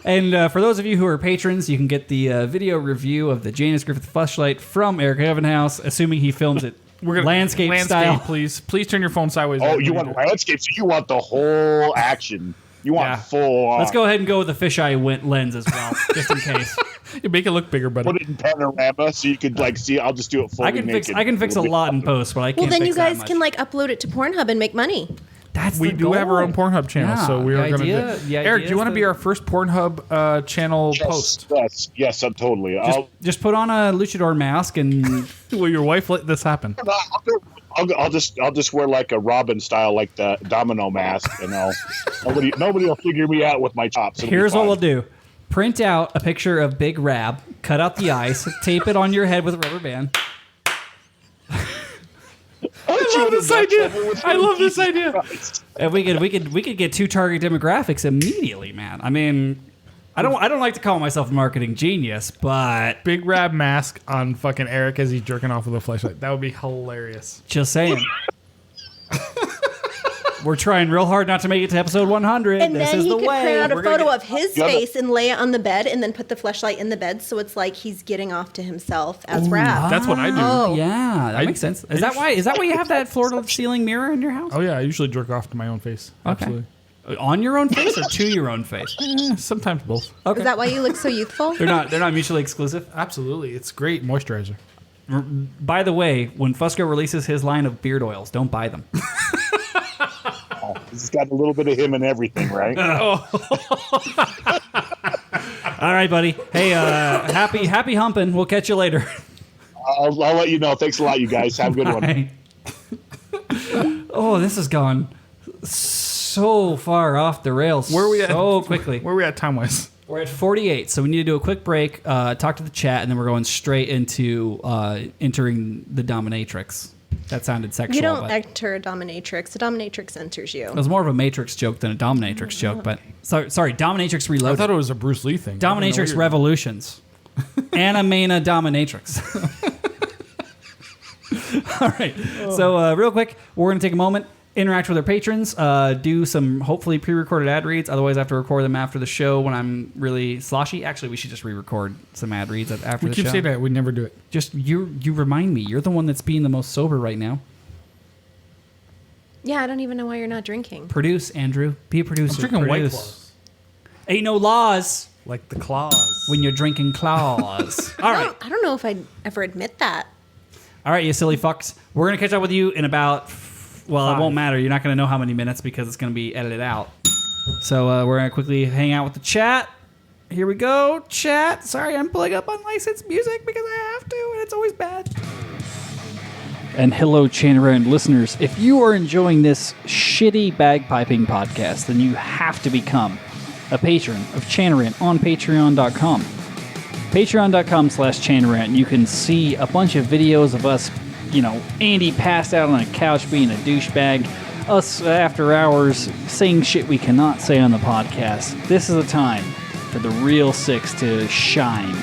And for those of you who are patrons, you can get the video review of the Janus Griffith fleshlight from Eric Evenhouse, assuming he films it landscape style. Please turn your phone sideways. Oh, you want landscape? So you want the whole action. You want Yeah. full on. Let's go ahead and go with the fisheye lens as well, just in case. You make it look bigger, buddy. Put it in panorama so you could see. I'll just do it fully I can naked. fix a It'll be- lot in post, but I can't. well, then fix you that guys much. can like upload it to Pornhub and make money. That's We the do have our goal. own Pornhub channel, Yeah, so we the are going to idea- do. the Eric, idea do you want to is be to- our first Pornhub channel post? Yes, totally. Just put on a luchador mask and Will your wife let this happen? I'll just wear like a Robin style, like the domino mask, and nobody will figure me out with my chops. It'll be here's what fine. we'll do. Print out a picture of Big Rab, cut out the ice, tape it on your head with a rubber band. I love this idea. I love this idea. And we could get two target demographics immediately, man. I mean, I don't like to call myself a marketing genius, but Big Rab mask on fucking Eric as he's jerking off with a flashlight. That would be hilarious. just saying. We're trying real hard not to make it to episode 100. And this then is he the could way. print out a We're gonna photo get- of his Yeah. face and lay it on the bed and then put the fleshlight in the bed so it's like he's getting off to himself as Rab. That's what I do. Oh, yeah. That I- makes sense. Is that why you have that floor-to-ceiling mirror in your house? Oh yeah, I usually jerk off to my own face. Okay. Absolutely. On your own face or to your own face? Sometimes both. Okay. Is that why you look so youthful? They're not mutually exclusive. Absolutely, it's great moisturizer. By the way, when Fusco releases his line of beard oils, don't buy them. He's got a little bit of him in everything, right? All right, buddy. Hey, happy humping. We'll catch you later. I'll let you know. Thanks a lot, you guys. Have a good one. Bye. Oh, this has gone so far off the rails. Where are we at? So quickly. Where are we at time wise? We're at 48, so we need to do a quick break, talk to the chat, and then we're going straight into entering the dominatrix. That sounded sexual. You don't but enter a dominatrix. A dominatrix enters you. it was more of a Matrix joke than a dominatrix joke. But sorry, dominatrix I reloaded. thought it was a Bruce Lee thing. Dominatrix Revolutions. Animena Dominatrix. All right. So real quick, we're going to take a moment, interact with our patrons, do some hopefully pre-recorded ad reads. Otherwise, I have to record them after the show when I'm really sloshy. Actually, we should just re-record some ad reads after We the keep show. saying that. We never do it. Just you remind me. You're the one that's being the most sober right now. Yeah, I don't even know why you're not drinking. Produce, Andrew. Be a producer. I'm drinking White Produce. Claws. Ain't no laws Like the claws. when you're drinking claws. All right. I don't know if I'd ever admit that. All right, you silly fucks. We're going to catch up with you in about, well, it 5. won't matter. You're not going to know how many minutes because it's going to be edited out. So we're going to quickly hang out with the chat. Here we go, chat. Sorry, I'm pulling up unlicensed music because I have to, and it's always bad. And hello, Chanarand listeners. If you are enjoying this shitty bagpiping podcast, then you have to become a patron of Chanarand on patreon.com. Patreon.com/Chanarant. You can see a bunch of videos of us, Andy passed out on a couch being a douchebag, us after hours saying shit we cannot say on the podcast. This is a time for the real six to shine.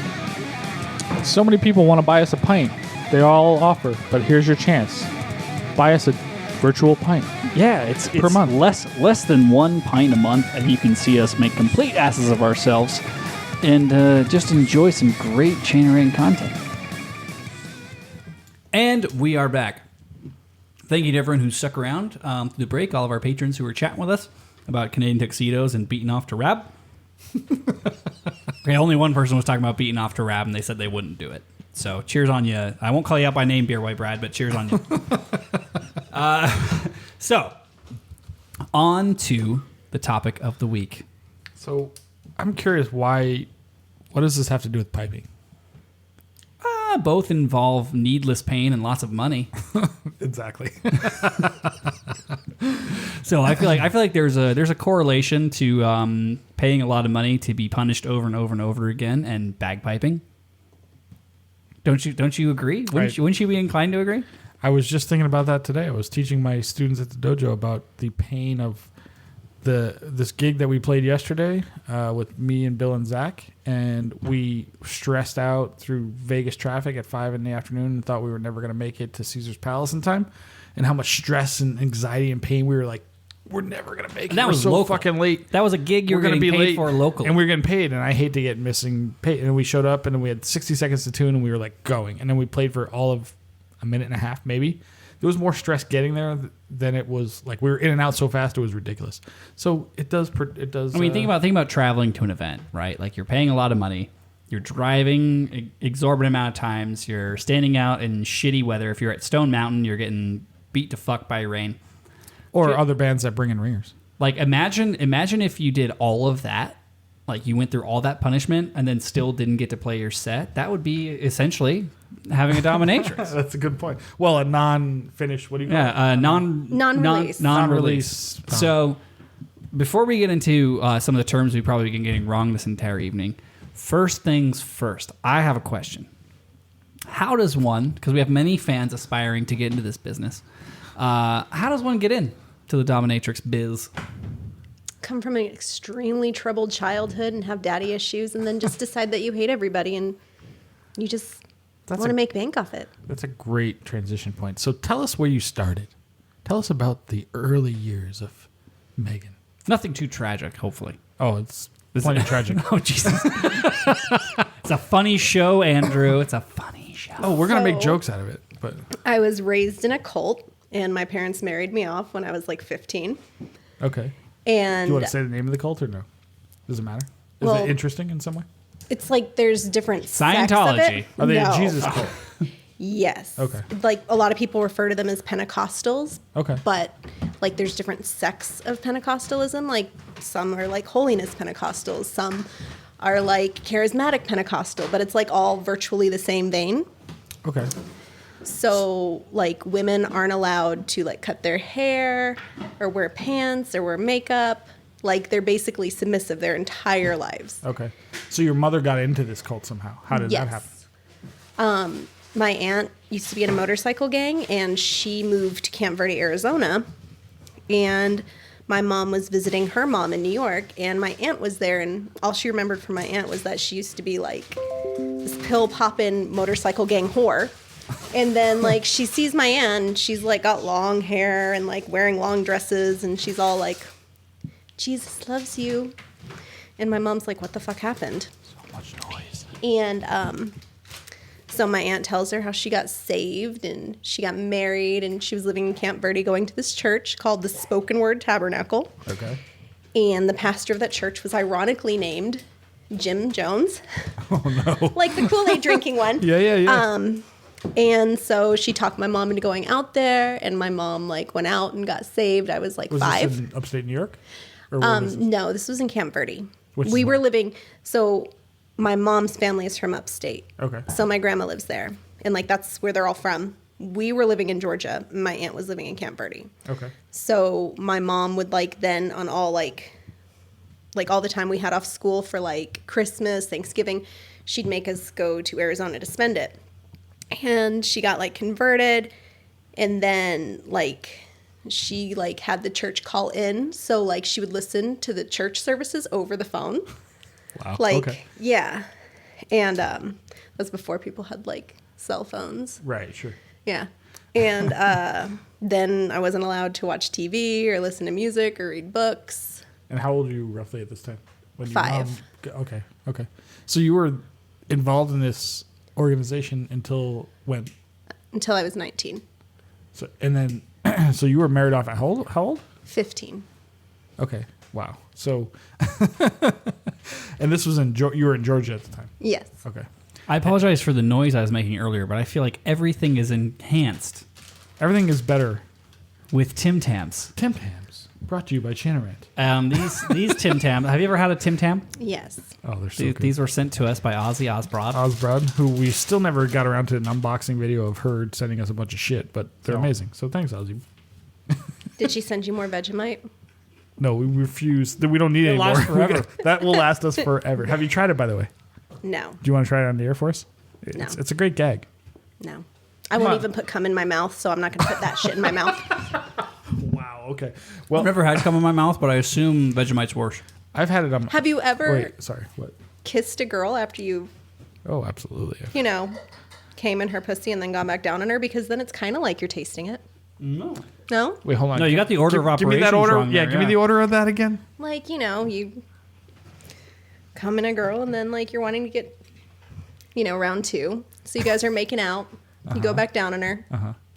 So many people want to buy us a pint. They all offer, but here's your chance. Buy us a virtual pint. Yeah, it's Per month. less than 1 pint a month, and you can see us make complete asses of ourselves and just enjoy some great Chainring content. And we are back. Thank you to everyone who stuck around through the break, all of our patrons who were chatting with us about Canadian tuxedos and beating off to Rab. Okay, only one person was talking about beating off to Rab, and they said they wouldn't do it. So cheers on you. I won't call you out by name, Beer White Brad, but cheers on you. So, on to the topic of the week. So I'm curious what does this have to do with piping? Both involve needless pain and lots of money. Exactly. So I feel like there's a correlation to paying a lot of money to be punished over and over and over again and bagpiping. Don't you agree? Wouldn't you be inclined to agree? I was just thinking about that today. I was teaching my students at the dojo about the pain of this gig that we played yesterday with me and Bill and Zach, and we stressed out through Vegas traffic at 5 in the afternoon and thought we were never going to make it to Caesar's Palace in time, and how much stress and anxiety and pain we were like, we're never going to make it. And that We're was so local. fucking late. That was a gig you were gonna getting be paid late, for locally. and we were getting paid, and I hate to get missing pay. And we showed up, and we had 60 seconds to tune, and we were like going, and then we played for all of a minute and a half, maybe. There was more stress getting there than it was like we were in and out so fast it was ridiculous. So it does. I mean, think about traveling to an event, right? Like you're paying a lot of money, you're driving exorbitant amount of times, you're standing out in shitty weather. If you're at Stone Mountain, you're getting beat to fuck by rain. or other bands that bring in ringers. Like imagine if you did all of that, like you went through all that punishment and then still didn't get to play your set. That would be essentially having a dominatrix. That's a good point. Well, a non-finished. What do you call it? Yeah, Non-release. non-release. So before we get into some of the terms we've probably been getting wrong this entire evening, first things first, I have a question. How does one, because we have many fans aspiring to get into this business, how does one get in to the dominatrix biz? Come from an extremely troubled childhood and have daddy issues, and then just decide that you hate everybody and you just want to make bank off it. That's a great transition point. So tell us where you started. Tell us about the early years of Megan. Nothing too tragic, hopefully. Oh, it's plenty tragic. Oh, Jesus. It's a funny show, Andrew. It's a funny show. Oh, we're going to make So- jokes out of it. But I was raised in a cult, and my parents married me off when I was like 15. okay. And Do you want to say the name of the cult or no? Does it matter? Is Well- it interesting in some way? it's like there's different sects of Scientology. it. Are they No. a Jesus cult? Yes. Okay. Like a lot of people refer to them as Pentecostals. Okay. But like there's different sects of Pentecostalism. Like some are like holiness Pentecostals, some are like charismatic Pentecostal, but it's like all virtually the same vein. Okay. So like women aren't allowed to like cut their hair or wear pants or wear makeup. Like they're basically submissive their entire lives. Okay. So your mother got into this cult somehow. How did that happen? My aunt used to be in a motorcycle gang, and she moved to Camp Verde, Arizona. And my mom was visiting her mom in New York, and my aunt was there. And all she remembered from my aunt was that she used to be like this pill-popping motorcycle gang whore. And then like she sees my aunt, and she's like got long hair and like wearing long dresses, and she's all like, "Jesus loves you." And my mom's like, "What the fuck happened?" So much noise. And so my aunt tells her how she got saved and she got married and she was living in Camp Verde going to this church called the Spoken Word Tabernacle. Okay. And the pastor of that church was ironically named Jim Jones. Oh, no. Like the Kool-Aid drinking one. Yeah. And so she talked my mom into going out there, and my mom like went out and got saved. I was like Was 5. this in upstate New York? Or where was it? No, this was in Camp Verde. Which is We were where? living, so my mom's family is from upstate. Okay. So my grandma lives there, and like that's where they're all from. We were living in Georgia. My aunt was living in Camp Verde. Okay. So my mom would like then on all like all the time we had off school for like Christmas, Thanksgiving, she'd make us go to Arizona to spend it. And she got like converted, and then like she like had the church call in, so like she would listen to the church services over the phone. Wow. Like okay. yeah. And that was before people had like cell phones. Right, sure. Yeah. And then I wasn't allowed to watch TV or listen to music or read books. And how old are you roughly at this time? When your 5. Okay. So you were involved in this organization until when? Until I was 19. So and then, so you were married off at how old? 15. Okay. Wow. So, and this was you were in Georgia at the time. Yes. Okay. I apologize for the noise I was making earlier, but I feel like everything is enhanced Everything is better. with Tim Tams. Tim Tams, brought to you by Chanarant. These Tim Tam. Have you ever had a Tim Tam? Yes. Oh, they're so These, good. these were sent to us by Ozzy Osbourne. Osbrod, who we still never got around to an unboxing video of her sending us a bunch of shit, but they're No. amazing. So thanks, Ozzy. Did she send you more Vegemite? No, we refuse. We don't need It any more. lasts forever. That will last us forever. Have you tried it, by the way? No. Do you want to try it on the Air Force? It's a great gag. No. I won't even put cum in my mouth, so I'm not going to put that shit in my mouth. Wow. Okay. Well, I've never had cum in my mouth, but I assume Vegemite's worse. I've had it on. Have you ever Wait. Sorry. What? kissed a girl after you, Oh, absolutely. you know, came in her pussy and then gone back down on her? Because then it's kind of like you're tasting it. No. No? Wait, hold on. No, you got the order of Give me that operations order. wrong Yeah, there, give me the order of that again. Like, you know, you come in a girl and then like you're wanting to get, you know, round 2. So you guys are making out. You go back down on her.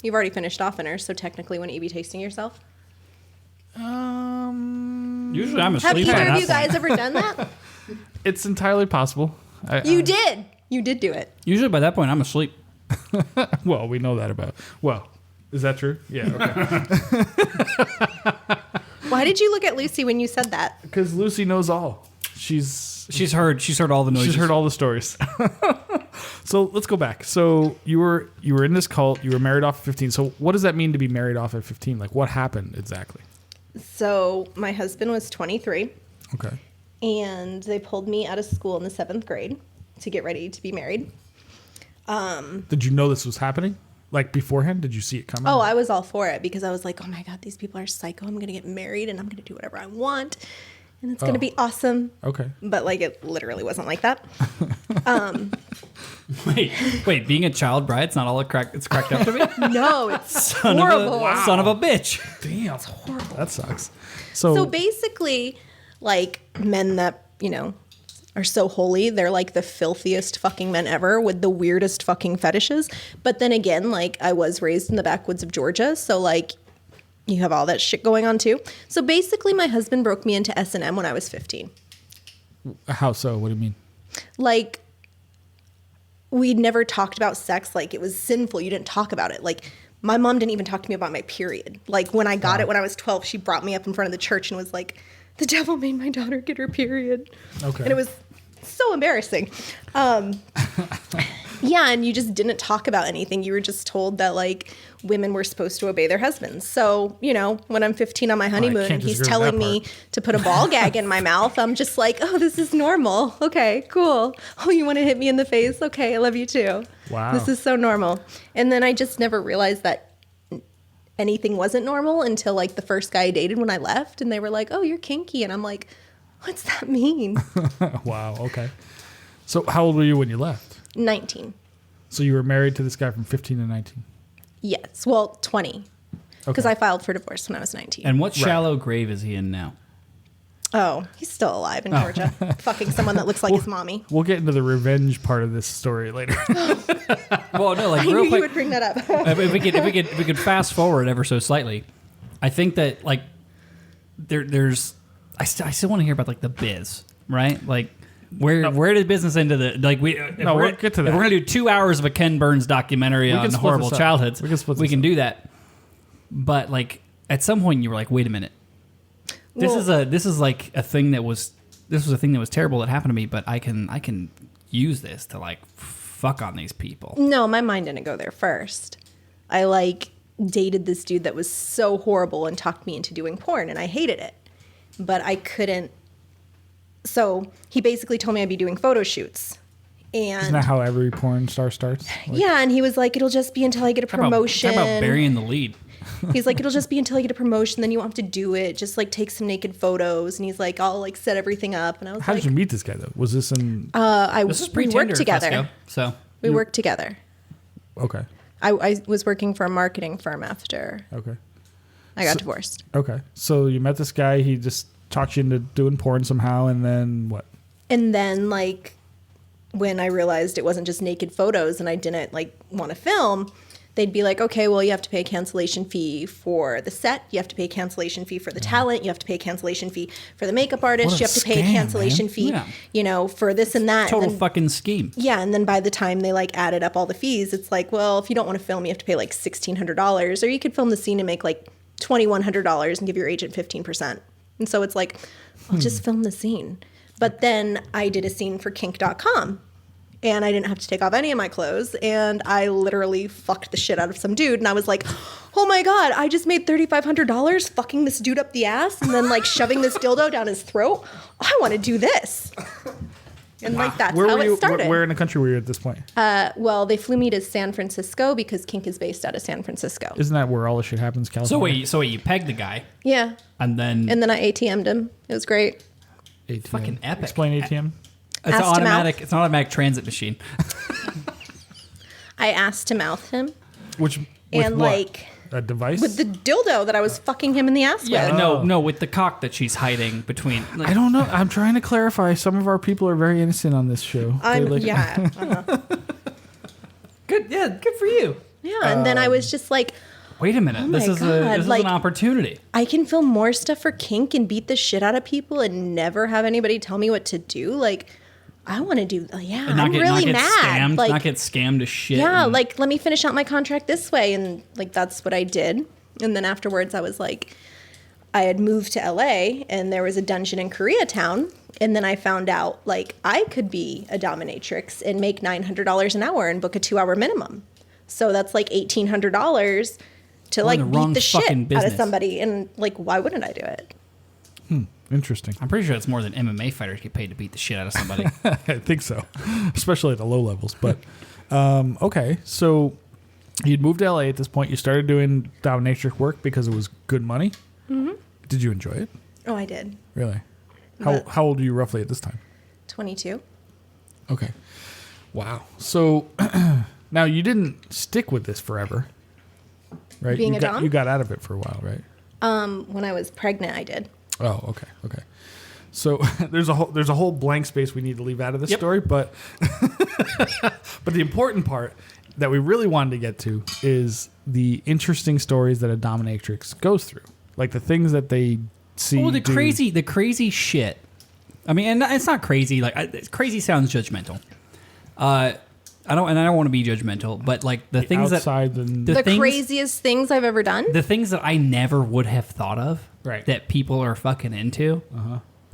You've already finished off on her, so technically wouldn't you be tasting yourself? Usually I'm Have asleep by either that of you guys point. ever done that? It's entirely possible. You did. You did do it. Usually by that point I'm asleep. Well, we know that about. Well, is that true? Yeah. Okay. Why did you look at Lucy when you said that? Because Lucy knows all. She's She's heard all the noises. She's heard all the stories. So let's go back. So you were in this cult. You were married off at 15. So what does that mean to be married off at 15? Like what happened exactly? So my husband was 23, Okay. and they pulled me out of school in the 7th grade to get ready to be married. Did you know this was happening? Like beforehand? Did you see it coming? Oh, I was all for it because I was like, oh my God, these people are psycho. I'm going to get married and I'm going to do whatever I want. And it's going to be awesome. Okay. But like it literally wasn't like that. Wait, being a child bride's not all it's cracked up to be? No, it's Son horrible. Son of a bitch. Damn, it's horrible. That sucks. So, So basically, like men that, are so holy, they're like the filthiest fucking men ever with the weirdest fucking fetishes. But then again, like I was raised in the backwoods of Georgia, so like you have all that shit going on too. So basically my husband broke me into S&M when I was 15. how so? What do you mean? Like we'd never talked about sex, like it was sinful. You didn't talk about it. Like my mom didn't even talk to me about my period. Like when I got it when I was 12, she brought me up in front of the church and was like, the devil made my daughter get her period. Okay. And it was so embarrassing. Yeah, and you just didn't talk about anything. You were just told that like women were supposed to obey their husbands. So, when I'm 15 on my honeymoon can't and he's disagree with telling that me to put a ball gag in my mouth, I'm just like, oh, this is normal. Okay, cool. Oh, you want to hit me in the face? Okay, I love you too. Wow. This is so normal. And then I just never realized that anything wasn't normal until like the first guy I dated when I left, and they were like, oh, you're kinky. And I'm like, what's that mean? Wow. Okay. So how old were you when you left? 19. So you were married to this guy from 15 to 19. Yes. Well, 20. Because Okay. I filed for divorce when I was 19. And what shallow grave is he in now? Oh, he's still alive in Georgia. Fucking someone that looks like his mommy. We'll get into the revenge part of this story later. Well, no, like I knew real you quick. would bring that up. if we could fast forward ever so slightly, I think that like there's I still want to hear about like the biz, right? Like where did business into the like we No, we'll get to that. If we're gonna do 2 hours of a Ken Burns documentary can on split horrible this up. childhoods, We can split we this can up. do that. But like at some point you were like, wait a minute, this was a thing that was terrible that happened to me, but I can use this to like fuck on these people. No, my mind didn't go there first. I like dated this dude that was so horrible and talked me into doing porn, and I hated it. But I couldn't. So he basically told me I'd be doing photo shoots. And Isn't that how every porn star starts? Like, yeah, and he was like, it'll just be until I get a promotion. How about burying the lead? He's like, it'll just be until I get a promotion, then you won't have to do it. Just like take some naked photos. And he's like, I'll like set everything up. And I was How like, did you meet this guy though? Was this in? This is we pre-Tinder, worked together. Fesco, so We worked together. Okay. I was working for a marketing firm after Okay. I got divorced. Okay. So you met this guy. He just talked you into doing porn somehow, and then what? And then like when I realized it wasn't just naked photos and I didn't like want to film, they'd be like, okay, well, you have to pay a cancellation fee for the set. You have to pay a cancellation fee for the talent. You have to pay a cancellation fee for the makeup artist. What a You have to pay a scam, cancellation man. fee, Yeah. for this and that. total and then, fucking scheme. yeah. And then by the time they like added up all the fees, it's like, well, if you don't want to film, you have to pay like $1,600, or you could film the scene and make like $2,100 and give your agent 15%. And so it's like, I'll just film the scene. But then I did a scene for kink.com. And I didn't have to take off any of my clothes. And I literally fucked the shit out of some dude. And I was like, oh my God, I just made $3,500 fucking this dude up the ass and then like shoving this dildo down his throat. I want to do this. And like that's Where how were it you? started. Where in the country were you at this point? Well, they flew me to San Francisco because kink is based out of San Francisco. Isn't that where all the shit happens? So California. wait, you pegged the guy, Yeah. and then And then I ATM'd him. It was great. ATM. fucking epic. Explain ATM. it's Ass to automatic. mouth. It's an automatic transit machine. I asked to mouth him. Which with And what? like A device? with the dildo that I was fucking him in the ass Yeah, with. no, with the cock that she's hiding between. Like, I don't know. I'm trying to clarify. Some of our people are very innocent on this show. I'm They like- yeah. good, yeah, good for you. Yeah, and then I was just like, Wait a minute, Oh my this is God, an like- opportunity. I can film more stuff for kink and beat the shit out of people and never have anybody tell me what to do. Like, I want to do. Yeah, And not I'm get, really not get mad. scammed, Like, not get scammed to shit. yeah, and- like let me finish out my contract this way, and like that's what I did. And then afterwards, I was like, I had moved to LA, and there was a dungeon in Koreatown. And then I found out like I could be a dominatrix and make $900 an hour and book a 2-hour minimum. So that's like $1,800 to like the wrong beat the shit fucking out of business. somebody. And like, why wouldn't I do it? Interesting. I'm pretty sure it's more than MMA fighters get paid to beat the shit out of somebody. I think so, especially at the low levels. But okay, so you'd moved to LA at this point. You started doing dominatrix work because it was good money. Mm-hmm. Did you enjoy it? Oh, I did. Really? But- How old are you roughly at this time? 22. Okay. Wow. So now you didn't stick with this forever, right? Being you a got, dom? You got out of it for a while, right? When I was pregnant, I did. Oh, okay. So there's a whole blank space we need to leave out of this story, but but the important part that we really wanted to get to is the interesting stories that a dominatrix goes through, like the things that they see. Oh, the crazy shit. I mean, and it's not crazy. Like crazy sounds judgmental. I don't want to be judgmental, but like the things outside The craziest things I've ever done. the things that I never would have thought of, Right. that people are fucking into.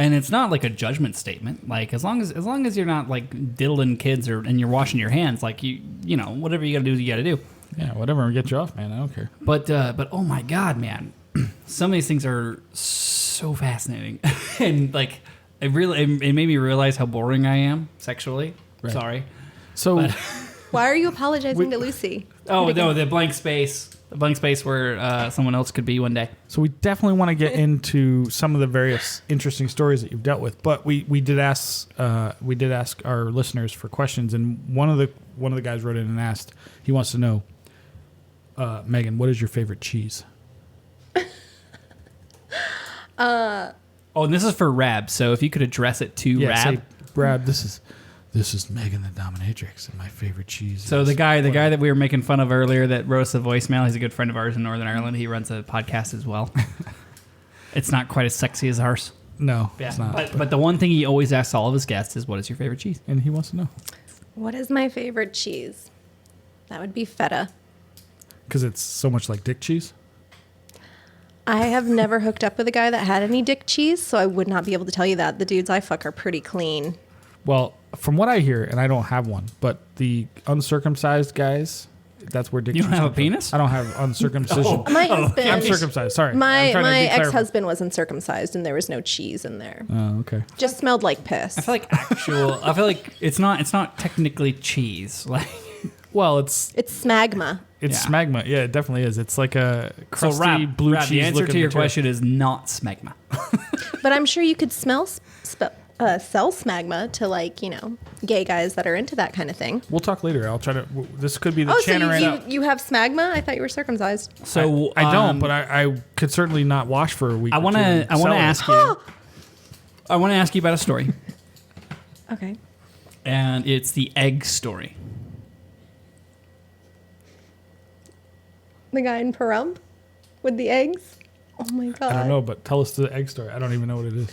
And it's not like a judgment statement. Like as long as you're not like diddling kids and you're washing your hands, like you know whatever you got to do, you got to do. Yeah, whatever, get you off, man. I don't care. But oh my god, man, some of these things are so fascinating, and like it made me realize how boring I am sexually. Right. Sorry. So Why are you apologizing to Lucy? Oh no, the blank space where someone else could be one day. So we definitely want to get into some of the various interesting stories that you've dealt with, but we did ask our listeners for questions, and one of the guys wrote in and asked, he wants to know, Megan, what is your favorite cheese? Oh, and this is for Rab. So if you could address it to Rab. Say, Rab, this is Megan the Dominatrix, and my favorite cheese. So the guy that we were making fun of earlier that wrote us a voicemail, he's a good friend of ours in Northern Ireland. He runs a podcast as well. It's not quite as sexy as ours. No, Yeah, it's not. but the one thing he always asks all of his guests is, what is your favorite cheese? And he wants to know What is my favorite cheese? That would be feta. because it's so much like dick cheese. I have never hooked up with a guy that had any dick cheese, so I would not be able to tell you that. The dudes I fuck are pretty clean. Well, from what I hear, and I don't have one, but the uncircumcised guys, that's where dick You cheese don't have a comes from. penis? I don't have uncircumcision. My husband, I'm circumcised. Sorry. my I'm trying to be clarified. ex-husband wasn't circumcised, and there was no cheese in there. Oh, okay. Just smelled like piss. I feel like it's not technically cheese. Like, Well, it's smagma. Yeah. smegma. Yeah, it definitely is. It's like a crusty so Rab, blue Rab, cheese. the answer looking to your material. question is not smegma. But I'm sure you could sell smagma to, like, you know, gay guys that are into that kind of thing. We'll talk later. I'll try to. This could be the Oh, so Chanarant. you have smagma? I thought you were circumcised. So I don't, but I could certainly not wash for a week. I want to ask you. I want to ask you about a story, Okay. and it's the egg story. The guy in Pahrump with the eggs? Oh my god. I don't know, but tell us the egg story. I don't even know what it is.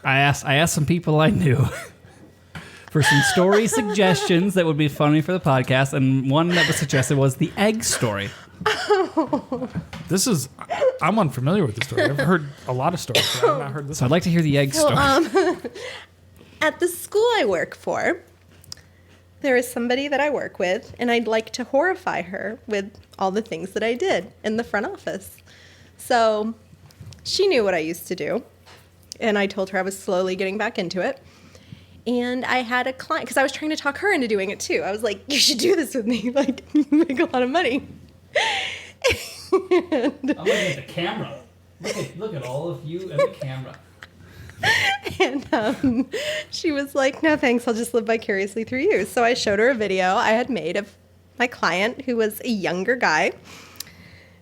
I asked some people I knew for some story suggestions that would be funny for the podcast, and one that was suggested was the egg story. I'm unfamiliar with this story. I've heard a lot of stories, but I've not heard this So I'd like to hear the egg story. At the school I work for, there is somebody that I work with, and I'd like to horrify her with all the things that I did in the front office. So she knew what I used to do, and I told her I was slowly getting back into it. And I had a client, because I was trying to talk her into doing it too. I was like, you should do this with me. Like, you make a lot of money. I'm looking at the camera. Look at all of you and the camera. And she was like, no, thanks. I'll just live vicariously through you. So I showed her a video I had made of my client, who was a younger guy,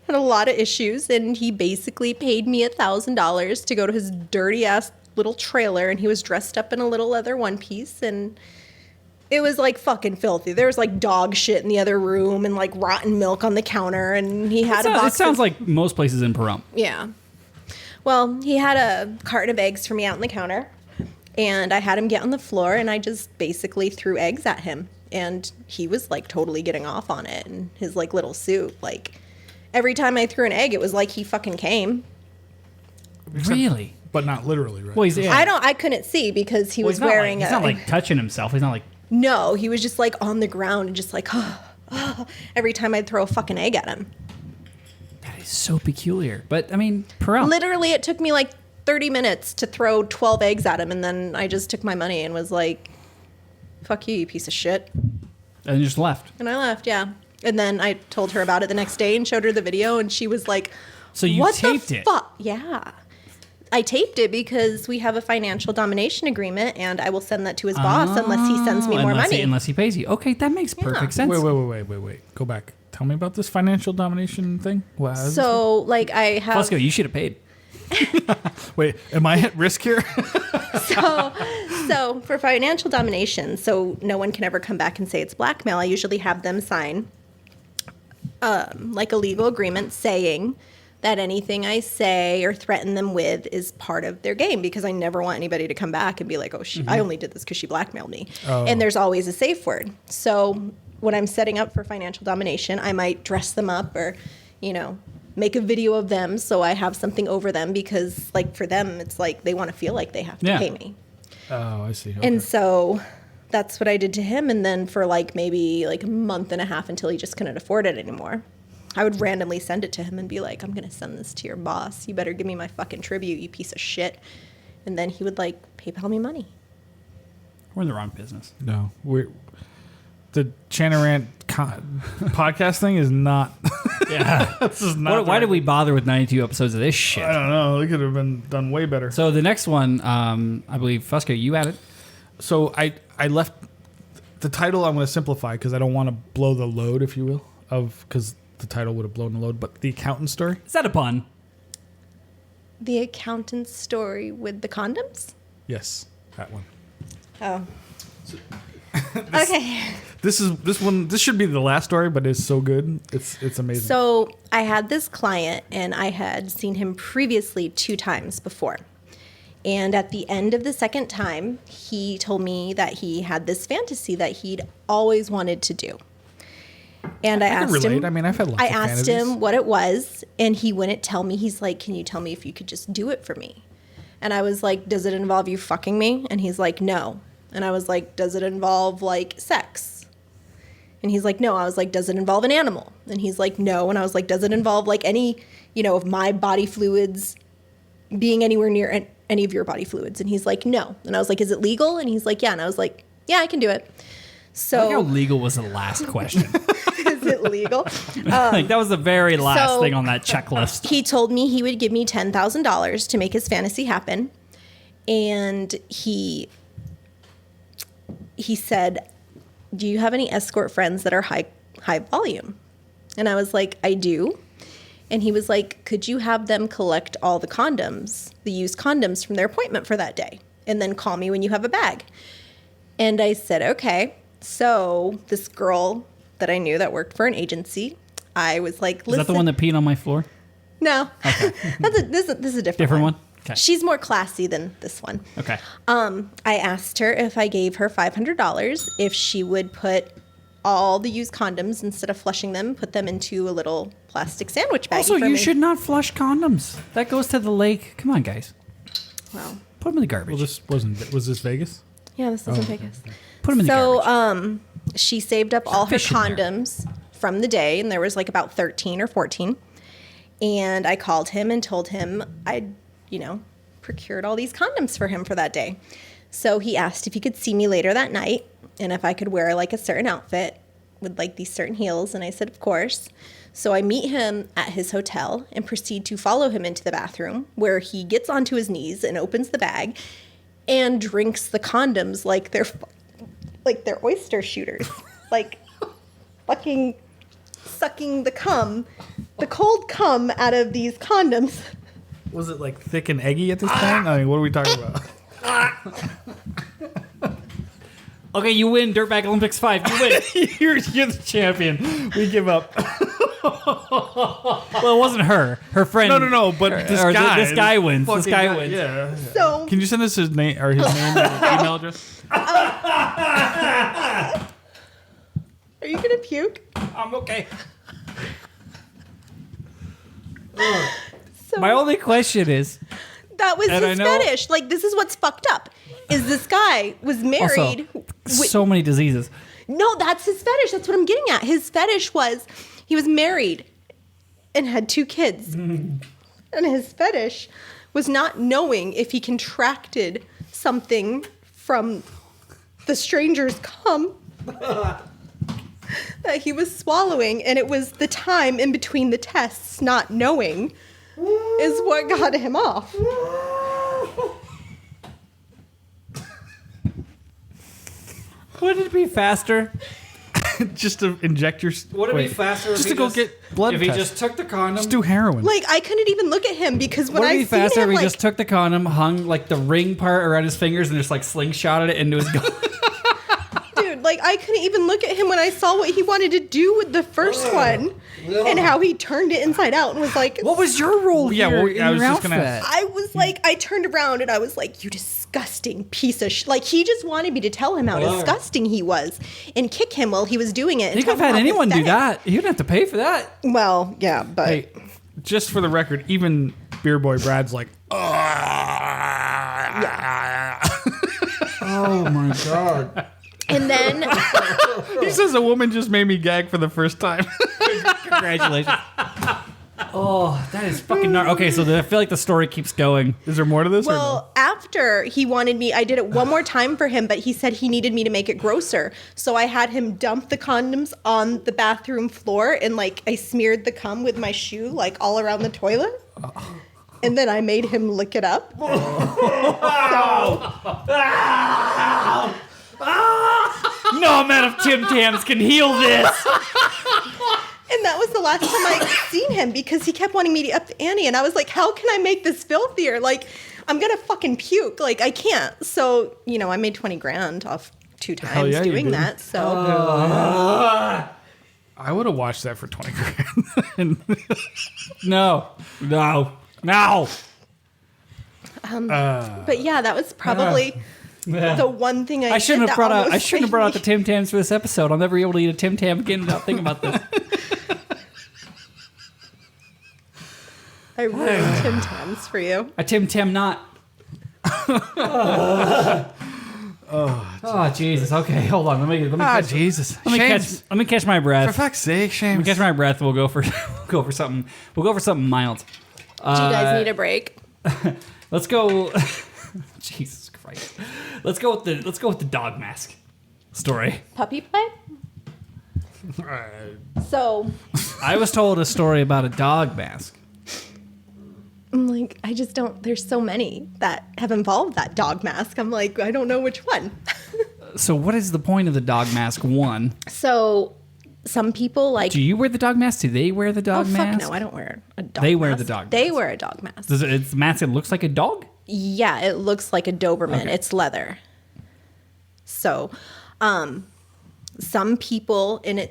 had a lot of issues, and he basically paid me $1,000 to go to his dirty ass little trailer, and he was dressed up in a little leather one piece, and it was like fucking filthy. There was like dog shit in the other room and like rotten milk on the counter, and he had a box. It sounds like most places in Pahrump. Yeah. Well, he had a carton of eggs for me out on the counter, and I had him get on the floor, and I just basically threw eggs at him, and he was like totally getting off on it, and his like little suit, like every time I threw an egg, it was like he fucking came. Really? But not literally, right? Well, he's, yeah. I couldn't see because he was He's not wearing he's not like touching himself. He's not like. No, he was just like on the ground and just like, every time I'd throw a fucking egg at him. That is so peculiar. But I mean, Pahrump. Literally, it took me like 30 minutes to throw 12 eggs at him, and then I just took my money and was like, fuck you, you piece of shit. And just left. And I left, yeah. And then I told her about it the next day and showed her the video, and she was like, So you what taped the it? fuck? Yeah. I taped it because we have a financial domination agreement, and I will send that to his boss unless he sends me more money. Unless he pays you. Okay, that makes perfect sense. Wait. Go back. Tell me about this financial domination thing. So, like, I have... Fusco, you should have paid. Wait, am I at risk here? So for financial domination, so no one can ever come back and say it's blackmail, I usually have them sign like a legal agreement saying that anything I say or threaten them with is part of their game, because I never want anybody to come back and be like, oh, I only did this because she blackmailed me. And there's always a safe word. So when I'm setting up for financial domination, I might dress them up or, make a video of them so I have something over them, because, like, for them, it's like they want to feel like they have to pay me. Oh, I see. Okay. And so that's what I did to him. And then for maybe a month and a half, until he just couldn't afford it anymore, I would randomly send it to him and be like, I'm going to send this to your boss. You better give me my fucking tribute, you piece of shit. And then he would PayPal me money. We're in the wrong business. No, the Chanarant podcast thing is not. Yeah. This is not. Why did we bother with 92 episodes of this shit? I don't know. It could have been done way better. So the next one, I believe, Fusco, you had it. So I left the title. I'm going to simplify because I don't want to blow the load, if you will, because the title would have blown the load. But the accountant story. Is that a pun? The accountant's story with the condoms? Yes, that one. Oh. Okay. This should be the last story, but it's so good. It's amazing. So I had this client, and I had seen him previously 2 times before. And at the end of the second time, he told me that he had this fantasy that he'd always wanted to do. And I asked him. I mean, I've had lots I of asked fantasies. him what it was, and he wouldn't tell me. He's like, "Can you tell me if you could just do it for me?" And I was like, "Does it involve you fucking me?" And he's like, "No." And I was like, "Does it involve sex?" And he's like, "No." I was like, "Does it involve an animal?" And he's like, "No." And I was like, "Does it involve any, of my body fluids being anywhere near any of your body fluids?" And he's like, "No." And I was like, "Is it legal?" And he's like, "Yeah." And I was like, "Yeah, I can do it." So I like how legal was the last question. Is it legal? That was the very last thing on that checklist. He told me he would give me $10,000 to make his fantasy happen. And he said, "Do you have any escort friends that are high volume?" And I was like, "I do." And he was like, "Could you have them collect all the condoms, the used condoms from their appointment for that day, and then call me when you have a bag?" And I said, "Okay." So this girl that I knew that worked for an agency, I was like, "Listen." Is that the one that peed on my floor? No. Okay. This is a different one? Okay. She's more classy than this one. Okay. I asked her if I gave her $500, if she would put all the used condoms, instead of flushing them, put them into a little plastic sandwich bag. Also, you should not flush condoms. That goes to the lake. Come on, guys. Well, Put them in the garbage. Well, was this Vegas? yeah, this is in Vegas. Put them in the garbage. She saved up all her fish in there. condoms from the day, and there was about 13 or 14. And I called him and told him I'd, procured all these condoms for him for that day. So he asked if he could see me later that night and if I could wear a certain outfit with these certain heels. And I said, of course. So I meet him at his hotel and proceed to follow him into the bathroom, where he gets onto his knees and opens the bag and drinks the condoms like they're oyster shooters, fucking sucking the cold cum out of these condoms. Was it thick and eggy at this point? I mean, what are we talking about? Okay, you win. Dirtbag Olympics 5. You win. you're the champion. We give up. Well, it wasn't her. Her friend. No. But this guy. This guy wins. This fucking guy wins. Yeah. So Can you send us his name or email address? are you gonna puke? I'm okay. So My only question is, that was and his I know- fetish. This is what's fucked up. Is this guy was married? so many diseases. No, that's his fetish. That's what I'm getting at. His fetish was he was married and had 2 kids. And his fetish was not knowing if he contracted something from the stranger's cum that he was swallowing. And it was the time in between the tests, not knowing, is what got him off. Would it be faster? Just to inject your. Would it be faster just to go get blood if he tests. just took the condom? Just do heroin. Like, I couldn't even look at him because when Would it I be seen faster him, if he like, just took the condom, hung like the ring part around his fingers, and just like slingshotted it into his gun? dude, like, I couldn't even look at him when I saw what he wanted to do with the first one and how he turned it inside out and was like, What was your role Yeah, here well, in I was your just gonna outfit? I was like, I turned around and I was like, you disgusting piece of like, he just wanted me to tell him how disgusting he was and kick him while he was doing it. And You could tell have him had how anyone do pathetic. that. You didn't have to pay for that. Well, yeah, but Hey, just for the record, even Beer Boy Brad's like, Oh my god. and then he says a woman just made me gag for the first time. Congratulations. Oh, that is fucking gnarly. Okay, so I feel like the story keeps going. Is there more to this? well, after he wanted me, I did it one more time for him, but he said he needed me to make it grosser. So I had him dump the condoms on the bathroom floor and like I smeared the cum with my shoe like all around the toilet. And then I made him lick it up. No amount of Tim Tams can heal this. And that was the last time I seen him because he kept wanting me to up the ante. And I was like, how can I make this filthier? Like, I'm going to fucking puke. Like, I can't. So, you know, I made 20 grand off 2 times yeah, you doing did. that. So, I would have watched that for 20 grand. No. but yeah, that was probably the one thing I I shouldn't did have that brought out. I almost shouldn't have made brought out me- the Tim Tams for this episode. I'll never be able to eat a Tim Tam again without thinking about this. I ruined Tim Tams for you. A Tim Tam not. Oh Jesus. Okay, hold on. Let me Jesus. let me catch my breath. For fuck's sake, Let Shane. me catch my breath. We'll go for something. We'll go for something mild. Do you guys need a break? Let's go. Jesus Christ. Let's go with the dog mask story. Puppy play? So, I was told a story about a dog mask. I'm like, I just don't, there's so many that have involved that dog mask. I'm like, I don't know which one. So what is the point of the dog mask? One, So, some people like, do you wear the dog mask? Do they wear the oh, dog fuck mask? no, I don't wear a dog They mask. wear the dog They mask. wear a dog mask. It's a mask that looks like a dog? Yeah, it looks like a Doberman. Okay. It's leather. So, some people and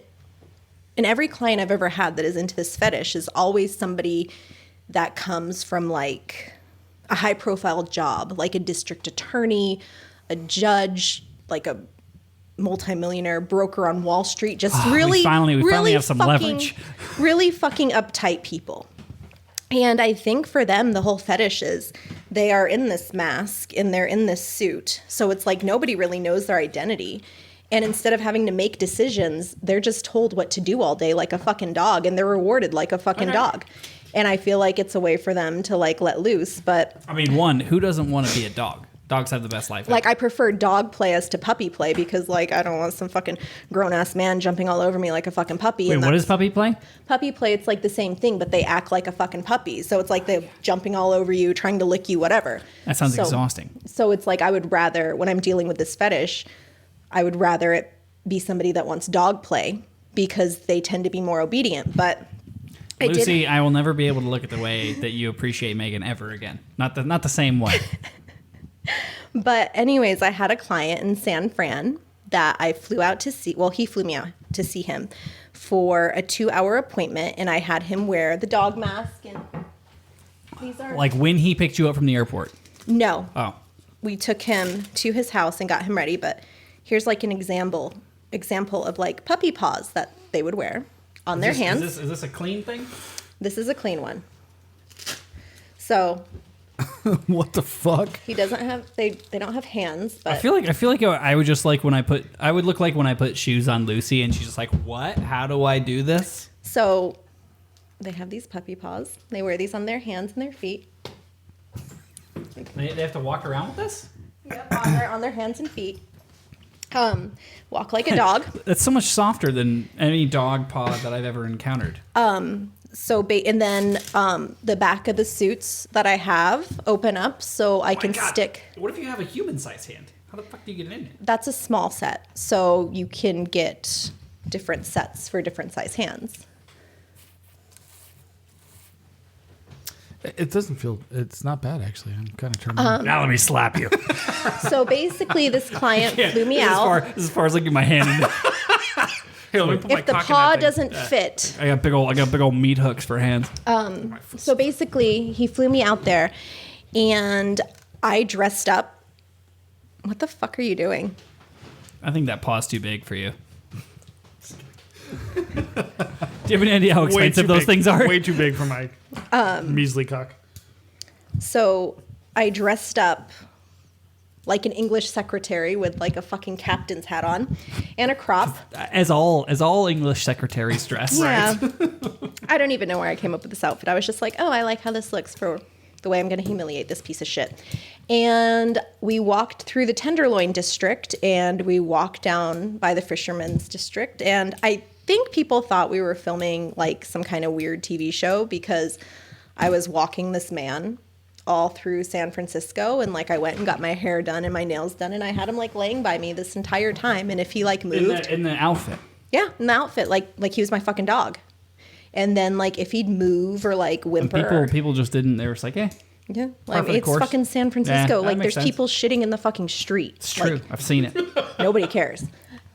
every client I've ever had that is into this fetish is always somebody that comes from like a high profile job, like a district attorney, a judge, like a multimillionaire broker on Wall Street, just we really finally have some leverage. Really fucking uptight people. And I think for them, the whole fetish is they are in this mask and they're in this suit. So it's like nobody really knows their identity. And instead of having to make decisions, they're just told what to do all day like a fucking dog and they're rewarded like a fucking dog. And I feel like it's a way for them to like let loose. But I mean, one, who doesn't want to be a dog? Dogs have the best life. like I prefer dog play as to puppy play because like I don't want some fucking grown ass man jumping all over me like a fucking puppy. Wait, and what that's- is puppy play? Puppy play, it's like the same thing, but they act like a fucking puppy. So it's like they're jumping all over you, trying to lick you, whatever. That sounds So- exhausting. So it's like I would rather, when I'm dealing with this fetish, I would rather it be somebody that wants dog play because they tend to be more obedient. But I Lucy, did. I will never be able to look at the way that you appreciate Megan ever again. Not the same way. But anyways, I had a client in San Fran that I flew out to see. Well, he flew me out to see him for a 2-hour appointment, and I had him wear the dog mask. And these are Like when he picked you up from the airport. no. Oh. We took him to his house and got him ready. But here's like an example of like puppy paws that they would wear on their hands. Is this a clean thing? This is a clean one. So What the fuck? he doesn't have they don't have hands, but I feel like I would just like when I would look like when I put shoes on Lucy and she's just like, "What? How do I do this?" so they have these puppy paws. They wear these on their hands and their feet. They have to walk around with this? Yep, on their hands and feet. Walk like a dog. That's so much softer than any dog paw that I've ever encountered. And then the back of the suits that I have open up so I can God. stick. What if you have a human-sized hand? How the fuck do you get it in there? That's a small set, so you can get different sets for different size hands. It doesn't feel. It's not bad actually. I'm kind of turned on. Now let me slap you. So basically, this client flew me out. As far as looking my hand. Here, let me put my If the cock in paw that thing. doesn't fit, I got big old meat hooks for hands. so basically, he flew me out there, and I dressed up. What the fuck are you doing? I think that paw's too big for you. Do you have any idea how Way expensive too those big. things are? Way too big for my measly cock. So I dressed up like an English secretary with like a fucking captain's hat on and a crop. As all English secretaries dress. Yeah. I don't even know where I came up with this outfit. I was just like, oh, I like how this looks for the way I'm going to humiliate this piece of shit. And we walked through the Tenderloin district and we walked down by the Fisherman's district. And I think people thought we were filming like some kind of weird TV show because I was walking this man all through San Francisco, and like I went and got my hair done and my nails done, and I had him like laying by me this entire time. And if he like moved, In the outfit. yeah, in the outfit, like he was my fucking dog. And then like if he'd move or like And whimper, people just didn't. They were just like, eh, yeah, like for the it's course. fucking San Francisco. that Like makes there's sense. people shitting in the fucking street. it's true. I've seen it. Nobody cares.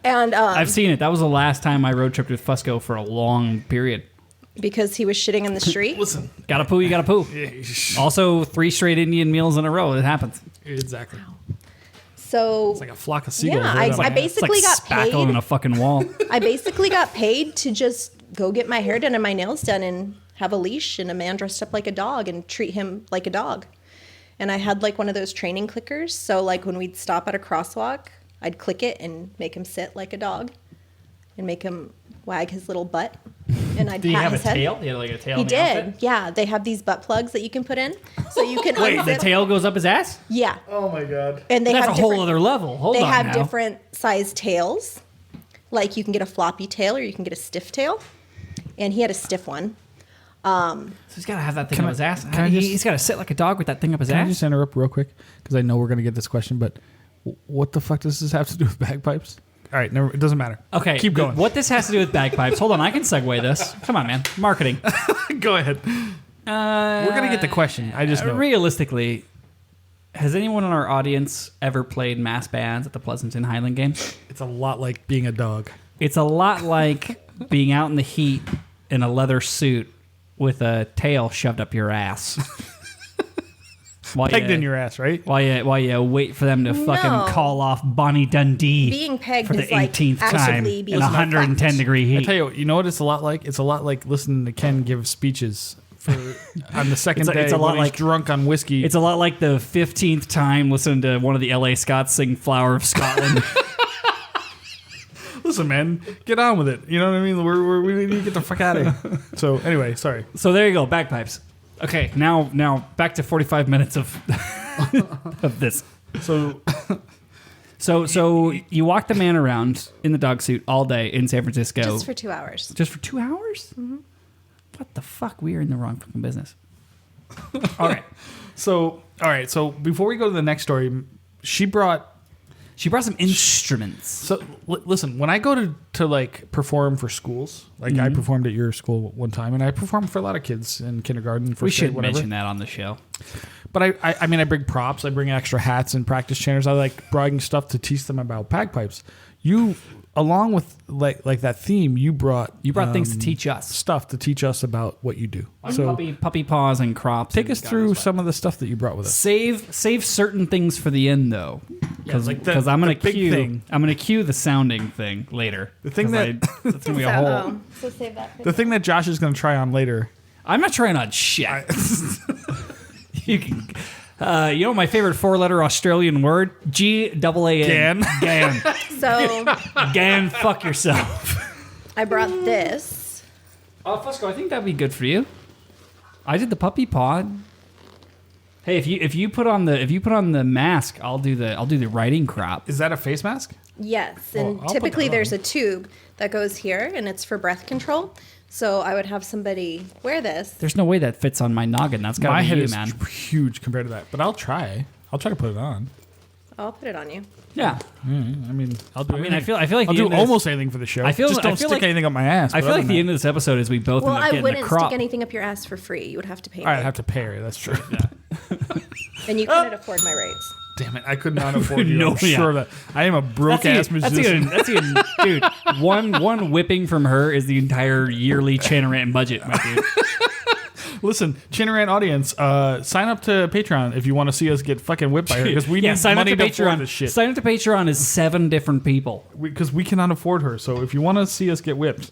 And I've seen it. That was the last time I road tripped with Fusco for a long period. because he was shitting in the street. Listen, Gotta poo, you gotta poo. Also, 3 straight Indian meals in a row. It happens. exactly. So It's like a flock of seagulls. yeah, right on I my- basically it's like got spackle in paid. a fucking wall. I basically got paid to just go get my hair done and my nails done and have a leash and a man dressed up like a dog and treat him like a dog. And I had like one of those training clickers. So like when we'd stop at a crosswalk, I'd click it and make him sit like a dog and make him wag his little butt. And I'd Did he pat have a his head. tail? He had like a tail He in the did. outfit? Yeah, they have these butt plugs that you can put in. So you can Wait, the unzip. tail goes up his ass? Yeah. Oh my god. And they That's a have whole different- other level. Hold They on have now. different size tails. Like you can get a floppy tail or you can get a stiff tail. And he had a stiff one. So he's got to have that thing Can up I- his ass. can I just- He's got to sit like a dog with that thing up his Can I ass. just interrupt real quick? Because I know we're going to get this question, but what the fuck does this have to do with bagpipes? All right, never, it doesn't matter. Okay, Keep going. What this has to do with bagpipes? Hold on, I can segue this. Come on, man. Marketing. Go ahead. We're going to get the question. I just know. Realistically, has anyone in our audience ever played mass bands at the Pleasanton Highland Games? It's a lot like being a dog. It's a lot like being out in the heat in a leather suit with a tail shoved up your ass. While Pegged you- in your ass, right? While you wait for them to fucking No. call off Bonnie Dundee Being pegged for the is like 18th time actively being in 110 fucked. degree I heat. tell you what, you know what it's a lot like? It's a lot like listening to Ken give speeches for on the second day it's a lot when he's like- drunk on whiskey. It's a lot like the 15th time listening to one of the LA Scots sing Flower of Scotland. Listen, man, get on with it. You know what I mean? We need to get the fuck out of here. So anyway, sorry. So there you go, bagpipes. Okay, now back to 45 minutes of of this. So So you walk the man around in the dog suit all day in San Francisco. Just for 2 hours. Just for 2 hours? Mm-hmm. What the fuck? We are in the wrong fucking business. All right. all right. So before we go to the next story, she brought. She brought some instruments. So listen, when I go to like perform for schools, like I performed at your school one time, and I performed for a lot of kids in kindergarten, first We grade, should whatever. mention that on the show. But I mean, I bring props, I bring extra hats and practice chairs. I like bringing stuff to teach them about bagpipes. You, along with like that theme, you brought things to teach us. stuff to teach us about what you do. Like So puppy paws and crops. take and us God through knows what. some of the stuff that you brought with us. Save certain things for the end though, because like the- I'm gonna the big cue thing. I'm gonna cue the sounding thing later. The thing 'Cause that- that's gonna be a whole. So save that for The thing that Josh is going to try on later. I'm not trying on shit. You can. You know my favorite 4-letter Australian word? G-A-A-N. Gan. So Gan, fuck yourself. I brought this. Oh, Fusco, I think that'd be good for you. I did the puppy paw. Hey, if you put on the mask, I'll do the writing crop. Is that a face mask? Yes, Well, and I'll put typically that there's on. a tube that goes here, and it's for breath control. So I would have somebody wear this. There's no way that fits on my noggin. That's gotta My be head you, is man. huge compared to that, but I'll try. I'll try to put it on. I'll put it on you. Yeah. I mean, I'll do. I feel like I'll the do end of almost anything for the show. I feel just don't I feel stick like- anything up my ass. I feel like the end of this episode is we both Well, end up I getting a wouldn't crop. stick anything up your ass for free. You would have to pay. All right, I me. have to pay her. That's true. And you couldn't afford my rates. Damn it, I could not afford you. No, I'm sure yeah. that I am a broke ass musician. That's even, dude. One whipping from her is the entire yearly Chanarant budget, my dude. Listen, Chinarant audience, sign up to Patreon if you want to see us get fucking whipped by her because we need sign up money to to afford Patreon. this shit. Sign up to Patreon is 7 different people. Because we cannot afford her. So if you want to see us get whipped,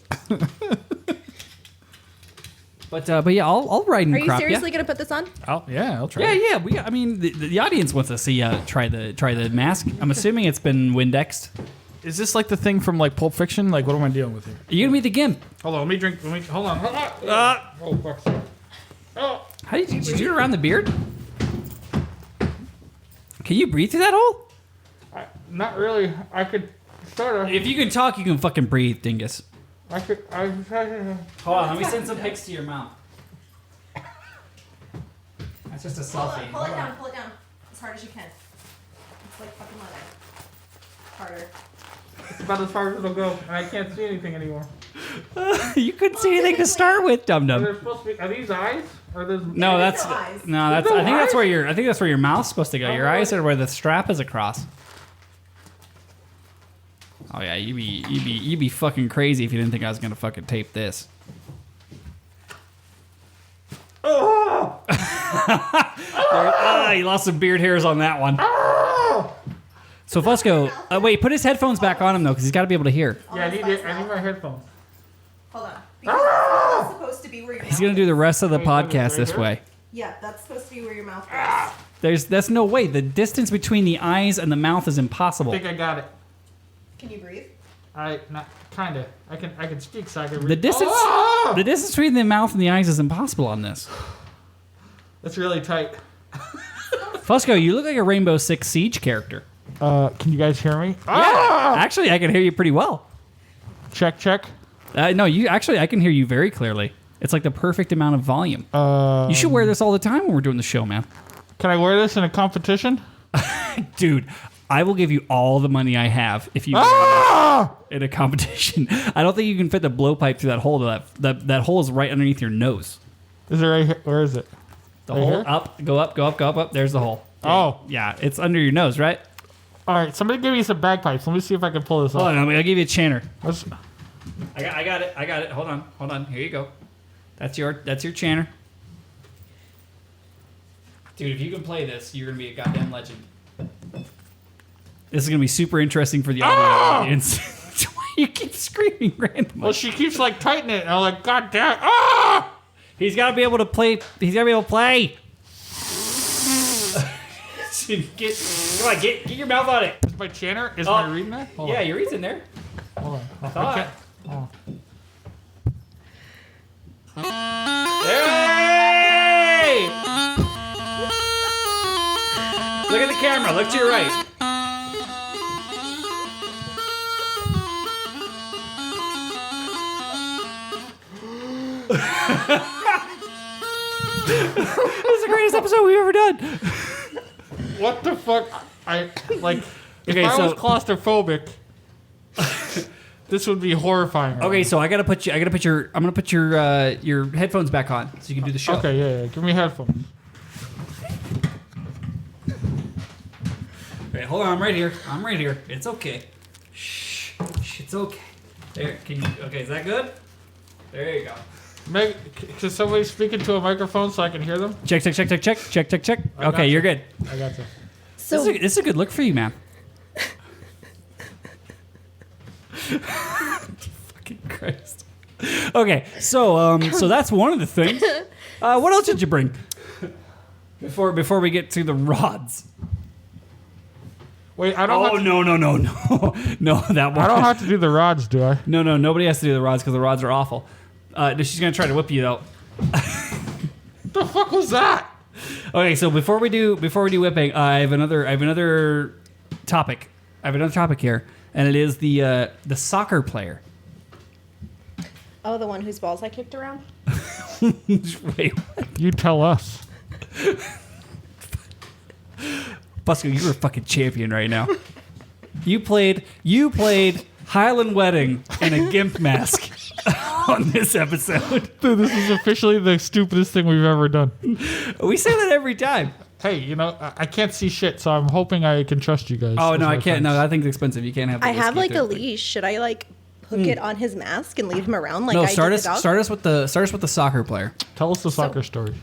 But yeah, I'll ride and Are you crop. seriously going to put this on? I'll try. Yeah, it. yeah. I mean, the audience wants to see try the mask. I'm assuming it's been Windexed. Is this like the thing from like Pulp Fiction? Like, what am I dealing with here? You're gonna be the Gimp. Hold on, let me drink. Hold on. Oh fuck. Oh. How did you do it around the beard? Can you breathe through that hole? Not really. I could sort of. If you can talk, you can fucking breathe, dingus. I could. Hold on, let me send some pics to your mouth. That's just a selfie. Pull it down as hard as you can. It's like fucking leather. Harder. It's about as far as it'll go, and I can't see anything anymore. You couldn't see anything to start with, dum dum. Supposed to be. Are these eyes? Or those? No, that's no eyes. no, that's. There's I no think that's eyes? where your. I think that's where your mouth's supposed to go. Your eyes are where the strap is across. Oh yeah, you'd be fucking crazy if you didn't think I was gonna fucking tape this. Oh! You lost some beard hairs on that one. So Fusco, wait, put his headphones back on him though, because he's got to be able to hear. Yeah, I need my headphones. Hold on. Because that's supposed to be where your He's gonna do the rest of the podcast this way. Yeah, that's supposed to be where your mouth goes. That's no way. The distance between the eyes and the mouth is impossible. I think I got it. Can you breathe? Not kinda. I can speak so I can read. The distance, Oh! the distance between the mouth and the eyes is impossible on this. That's really tight. Fusco, you look like a Rainbow Six Siege character. Can you guys hear me? Yeah, actually, I can hear you pretty well. Check. No, I can hear you very clearly. It's like the perfect amount of volume. You should wear this all the time when we're doing the show, man. Can I wear this in a competition? Dude, I will give you all the money I have if you in a competition. I don't think you can fit the blowpipe through that hole. That hole is right underneath your nose. Is it right here? Where is it? The Right hole here? up, go up. There's the hole. Oh. Yeah, it's under your nose, right? All right, somebody give me some bagpipes. Let me see if I can pull this Hold off. on, I'll give you a chanter. Let's- I got it. Hold on. Here you go. That's your chanter. Dude, if you can play this, you're gonna be a goddamn legend. This is gonna be super interesting for the audio audience. Why you keep screaming randomly? Well, she keeps like tightening it, and I'm like, God damn! Ah! He's gotta be able to play. He's gotta be able to play. Come on, get your mouth on it. Is my chanter? Is my reading there? Hold Yeah, on. your reed's in there. Hold on. I thought. can't- oh. Hey! Look at the camera. Look to your right. This is the greatest episode we've ever done. What the fuck? I like. If Okay, I so- was claustrophobic, this would be horrifying. Okay, so I'm gonna put your headphones back on so you can do the show. Okay, yeah. Give me headphones. Wait, hold on. I'm right here. It's okay. Shh. It's okay. There. Okay, is that good? There you go. Meg, can somebody speak into a microphone so I can hear them? Check. Okay, you're good. I got you. So This is a good look for you, man. Fucking Christ. Okay, so that's one of the things. What else did you bring? Before we get to the rods. Wait, I don't. Oh have to, no, that one. I don't have to do the rods, do I? No, nobody has to do the rods because the rods are awful. She's gonna try to whip you though. The fuck was that? Okay, so before we do whipping, I have another topic. I have another topic here, and it is the soccer player. Oh, the one whose balls I kicked around? Wait, what? You tell us. Busco, you're a fucking champion right now. You played Highland Wedding in a gimp mask on this episode. Dude, this is officially the stupidest thing we've ever done. We say that every time. Hey, I can't see shit, so I'm hoping I can trust you guys. Oh, with no, my I can't. friends. No, that thing's expensive. You can't have the I have whiskey like a through it. leash. Should I like hook it on his mask and leave him around like No, I start did the us dog? with the soccer player. Tell us the soccer story.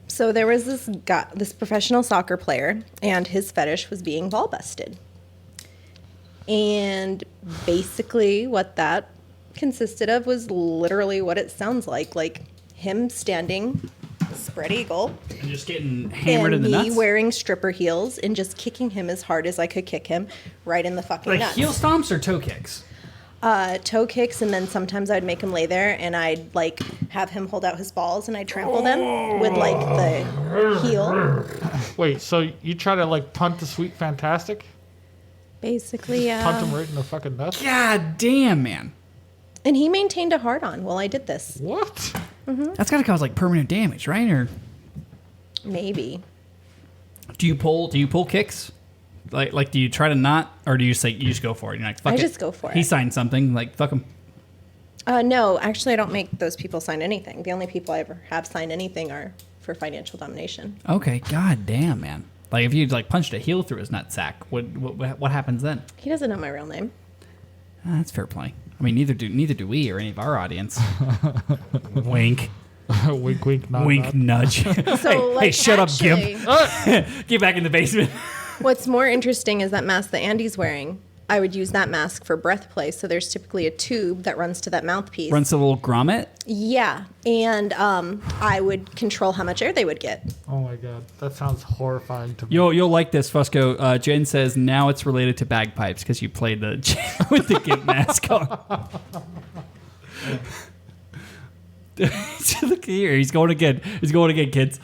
So there was this professional soccer player, and his fetish was being ball busted. And basically, what that consisted of was literally what it sounds like him standing spread eagle, And just getting hammered in and the me nuts. wearing stripper heels and just kicking him as hard as I could kick him right in the fucking Like nuts. heel stomps or toe kicks? Toe kicks, and then sometimes I'd make him lay there, and I'd like have him hold out his balls, and I'd trample them with like the heel. Wait, so you try to like punt the sweet fantastic? Basically, yeah. Punt him right in the fucking nuts? God damn, man. And he maintained a hard on while I did this. What? That's got to cause like permanent damage, right? Or Maybe. do you pull kicks? Like do you try to not, or do you say you just go for it? You're like, fuck I it. just go for He it. signed something, like fuck him. No, actually, I don't make those people sign anything. The only people I ever have signed anything are for financial domination. Okay, god damn, man. Like if you like punched a heel through his nutsack, what happens then? He doesn't know my real name. That's fair play. I mean, neither do we or any of our audience. Wink, Wink, wink, nod, wink, nod. nudge. So, hey, shut actually, up, Gimp. Get back in the basement. What's more interesting is that mask that Andy's wearing. I would use that mask for breath play. So there's typically a tube that runs to that mouthpiece. Runs a little grommet. Yeah, and I would control how much air they would get. Oh my god, that sounds horrifying to me. You'll like this, Fusco. Jen says now it's related to bagpipes because you played the with the Gimp mask on. Look here, he's going again. He's going again, kids.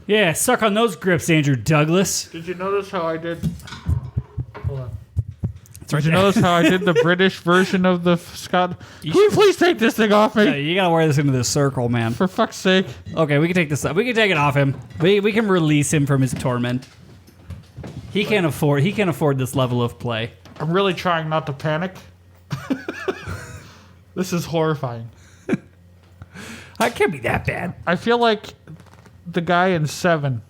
Yeah, suck on those grips, Andrew Douglas. Did you notice how I did? Hold on. That's right Did you there. notice how I did the British version of the Scott? Can you please take this thing off Yeah, me? you gotta wear this into the circle, man. For fuck's sake. Okay, we can take this up. We can take it off him. We can release him from his torment. He can't afford this level of play. I'm really trying not to panic. This is horrifying. It can't be that bad. I feel like the guy in Seven.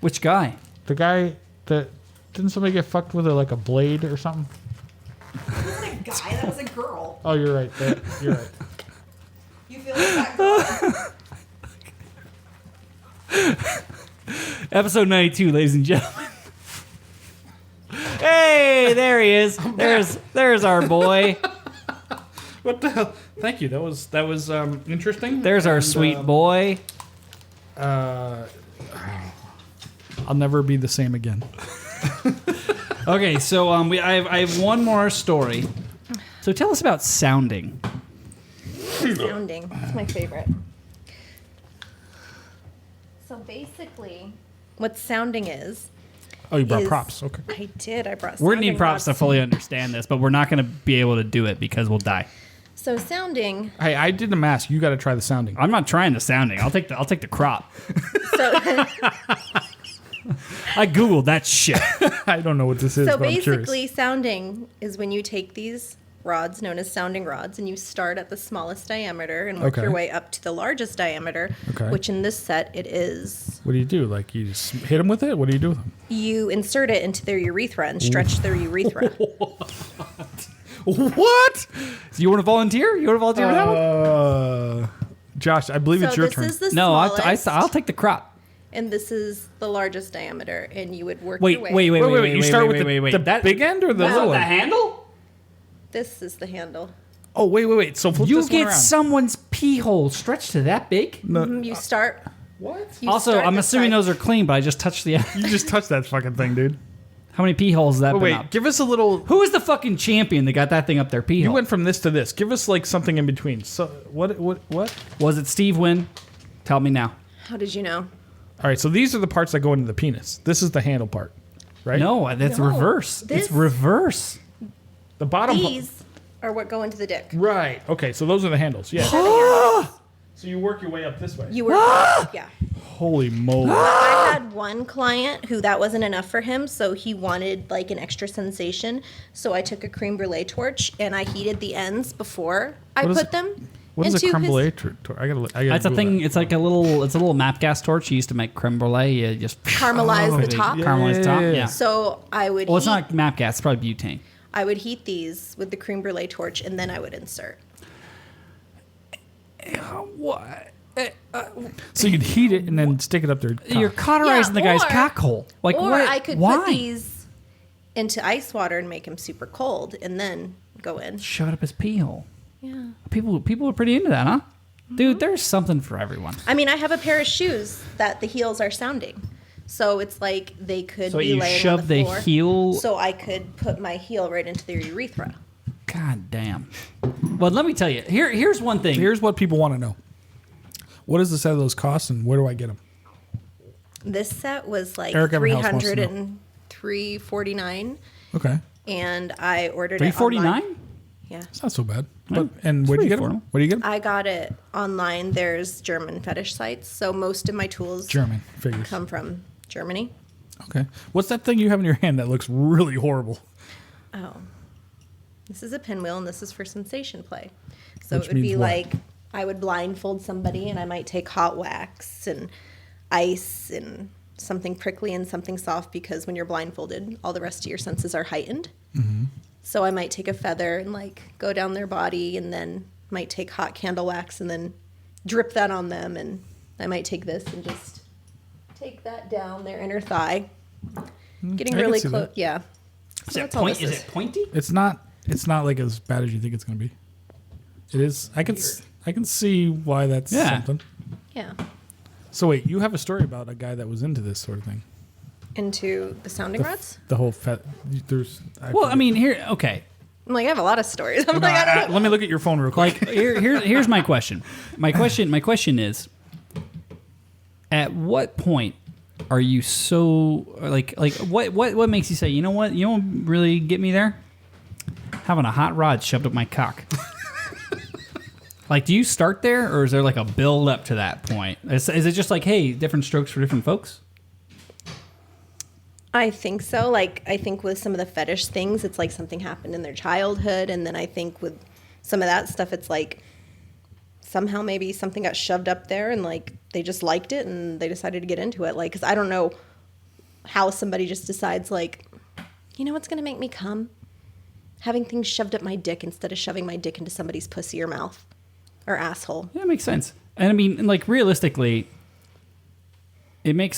Which guy? The guy that didn't somebody get fucked with a blade or something? That wasn't a guy. That was a girl. Oh, you're right. You're right. You feel like that girl? Episode 92, ladies and gentlemen. Hey, there he is. There's our boy. What the hell? Thank you. That was interesting. There's our sweet boy. I'll never be the same again. Okay, so I have one more story. So tell us about sounding. Sounding. That's my favorite. So basically, what sounding is. Oh, you brought is- props. Okay. I did. I brought. We're gonna sounding need props to rods. fully understand this, but we're not gonna be able to do it because we'll die. So sounding. Hey, I did the mask. You got to try the sounding. I'm not trying the sounding. I'll take the crop. So I googled that shit. I don't know what this is, so but I'm basically, curious. sounding is when you take these rods known as sounding rods, and you start at the smallest diameter and work Okay. your way up to the largest diameter. Okay. Which in this set it is. What do you do? Like you just hit them with it? What do you do with them? You insert it into their urethra and stretch their urethra. What? You want to volunteer? You want to volunteer for that one? Josh, I believe So it's your this turn. is the No, smallest, I'll take the crop. and this is the largest diameter, and you would work Wait, your way. wait. You start with the That big end or the that's little not the end? handle? This is the handle. Oh, wait. So flip You this one get around. someone's pee hole stretched to that big? You start. What? You Also, start I'm this assuming side. those are clean, but I just touched the. You just touched that fucking thing, dude. How many pee holes has that Oh, been wait, up? give us a little. Who is the fucking champion that got that thing up their pee You hole? went from this to this. Give us like something in between. So what? Was it Steve Wynn? Tell me now. How did you know? All right, so these are the parts that go into the penis. This is the handle part, right? No, that's No, reverse. this- It's reverse. The bottom. These are what go into the dick. Right. Okay, so those are the handles. Yeah. They're the handles. So you work your way up this way. You were, yeah. Holy moly. I had one client who that wasn't enough for him, so he wanted like an extra sensation. So I took a creme brulee torch and I heated the ends before I What is put it? them What is a into creme his. brulee? I gotta. That's a Google thing. that. It's like a little map gas torch you used to make creme brulee. You just Caramelize the top. Caramelize the top. Yeah. Yeah. So I would. Well, it's heat, not map gas. It's probably butane. I would heat these with the creme brulee torch, and then I would insert. What? So you'd heat it and then stick it up there. You're cauterizing the guy's or- cock hole. Like or what? I could Why? put these into ice water and make them super cold, and then go in. Shove it up his pee hole. Yeah. People are pretty into that, huh? Dude, there's something for everyone. I mean, I have a pair of shoes that the heels are sounding. So it's like they could So be you laying shove on the the floor. heel- So I could put my heel right into their urethra. God damn. Well, let me tell you. Here's one thing. Here's what people want to know. What does the set of those cost, and where do I get them? This set was like Eric Evanhouse wants to know. $349, Okay, and I ordered it $349? online. Yeah. it's not so bad. But Yeah, and it's where'd you pretty get them? affordable. Where do you get them? I got it online. There's German fetish sites, so most of my tools German figures. come from Germany. Okay. What's that thing you have in your hand that looks really horrible? Oh. This is a pinwheel, and this is for sensation play. So Which it would be means what? like I would blindfold somebody, and I might take hot wax and ice and something prickly and something soft, because when you're blindfolded, all the rest of your senses are heightened. Mm-hmm. So I might take a feather and like go down their body, and then might take hot candle wax and then drip that on them, and I might take this and just take that down their inner thigh, getting I can really see close. that. Yeah. Is So it that's all this Is it pointy? It's not. It's not like as bad as you think it's going to be. It is. I can see why that's Yeah. something. Yeah. So wait, you have a story about a guy that was into this sort of thing. Into the sounding rods? The whole there's. Well, I mean, okay. I'm like, I have a lot of stories. I'm like, I don't know. Let me look at your phone real quick. Like here's my question. My question is, at what point are you so like what makes you say, you know what, you don't really get me there? Having a hot rod shoved up my cock. Like, do you start there, or is there like a build up to that point? Is it just like, hey, different strokes for different folks? I think so. Like, I think with some of the fetish things, it's like something happened in their childhood. And then I think with some of that stuff, it's like somehow maybe something got shoved up there and like they just liked it and they decided to get into it. Like, because I don't know how somebody just decides, like, you know what's going to make me come? Having things shoved up my dick instead of shoving my dick into somebody's pussy or mouth or asshole. Yeah, it makes sense. And I mean, like, realistically, it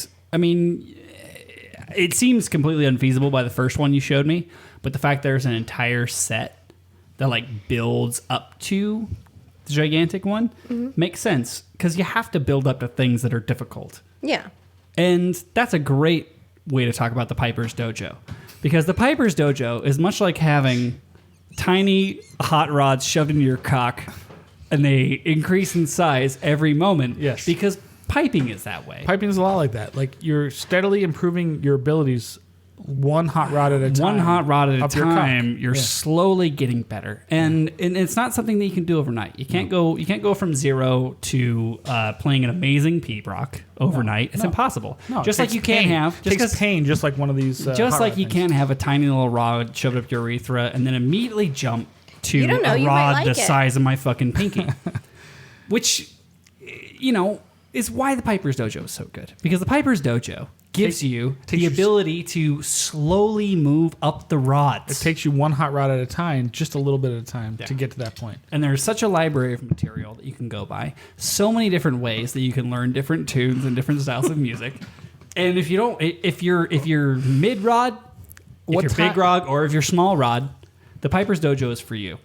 seems completely unfeasible by the first one you showed me, but the fact there's an entire set that like builds up to the gigantic one makes sense, because you have to build up to things that are difficult. Yeah. And that's a great way to talk about the Piper's Dojo, because the Piper's Dojo is much like having tiny hot rods shoved into your cock, and they increase in size every moment. Yes. Because piping is that way. Piping is a lot like that. Like, you're steadily improving your abilities one hot rod at a time. One hot rod at a up your cock. time. You're Yeah. slowly getting better, and it's not something that you can do overnight. You can't go from zero to playing an amazing P-Brock overnight. It's impossible. No, it just like takes you can't pain. have It takes pain, just like one of these. just hot like rod you things. can't have a tiny little rod shoved up your urethra and then immediately jump to You don't know, a you might rod like the it. size of my fucking pinky, which, you know, is why the Piper's Dojo is so good, because the Piper's Dojo gives you the ability to slowly move up the rods. It takes you one hot rod at a time, just a little bit at a time, to get to that point. And there's such a library of material that you can go by. So many different ways that you can learn different tunes and different styles of music. And if you're mid rod, if you're big rod, or if you're small rod, the Piper's Dojo is for you.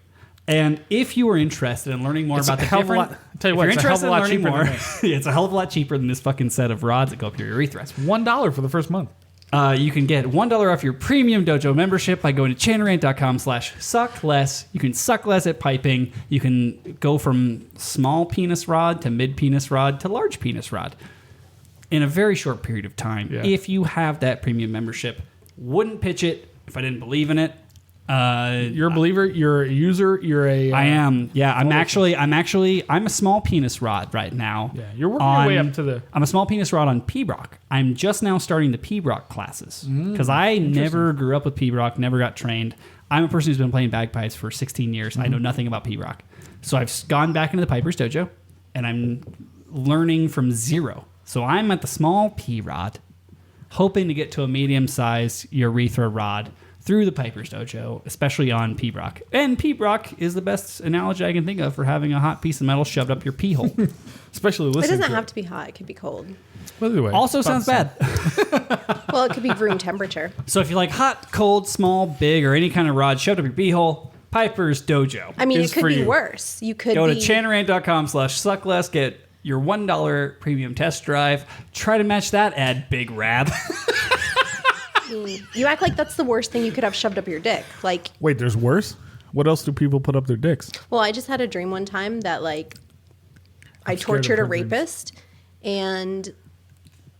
And if you are interested in learning more about the different, tell you what, it's a hell of a lot cheaper than this. It's a hell of a lot cheaper than this fucking set of rods that go up your urethra. $1 for the first month. You can get $1 off your premium dojo membership by going to chanarant.com/suckless. You can suck less at piping. You can go from small penis rod to mid penis rod to large penis rod in a very short period of time. Yeah. If you have that premium membership, wouldn't pitch it if I didn't believe in it. You're a believer. You're a user. You're a. I am. Yeah, I'm a small penis rod right now. Yeah, you're working your way up to the. I'm a small penis rod on P-Brock. I'm just now starting the P-Brock classes because I never grew up with P-Brock, never got trained. I'm a person who's been playing bagpipes for 16 years. I know nothing about P-Brock. So I've gone back into the Piper's Dojo and I'm learning from zero. So I'm at the small P-Rod, hoping to get to a medium-sized urethra rod through the Piper's Dojo, especially on P-Brock. And P-Brock is the best analogy I can think of for having a hot piece of metal shoved up your pee hole. Especially It listening. doesn't have to be hot. It could be cold. Well, either way, Also sounds bad. Well, it could be room temperature. So if you like hot, cold, small, big, or any kind of rod shoved up your pee hole, Piper's Dojo. I mean, Is it could for be you. worse. You could Go to be... chanarant.com/suckless, get your $1 premium test drive. Try to match that ad, Big Rab. You act like that's the worst thing you could have shoved up your dick. Like, Wait, there's worse? What else do people put up their dicks? well, I just had a dream one time that, like, I I'm scared of tortured a her dreams. rapist, and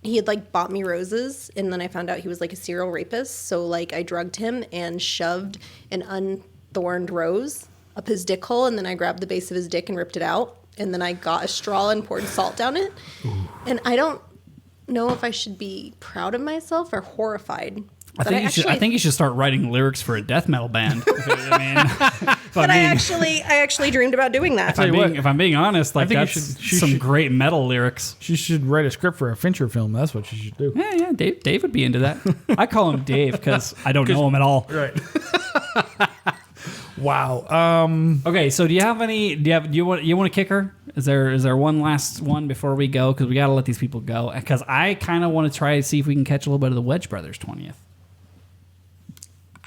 he had, like, bought me roses, and then I found out he was, like, a serial rapist. So, like, I drugged him and shoved an unthorned rose up his dick hole, and then I grabbed the base of his dick and ripped it out, and then I got a straw and poured salt down it. And I don't know if I should be proud of myself or horrified. I think you should start writing lyrics for a death metal band. I actually dreamed about doing that. if I'm being honest, like think you that's should- some great metal lyrics. She should write a script for a Fincher film. That's what she should do. Yeah, Dave would be into that. I call him Dave because I don't know him at all. Right. Wow. Okay, so do you want a kicker? Is there one last one before we go? Because we got to let these people go. Because I kind of want to try to see if we can catch a little bit of the Wedge Brothers 20th.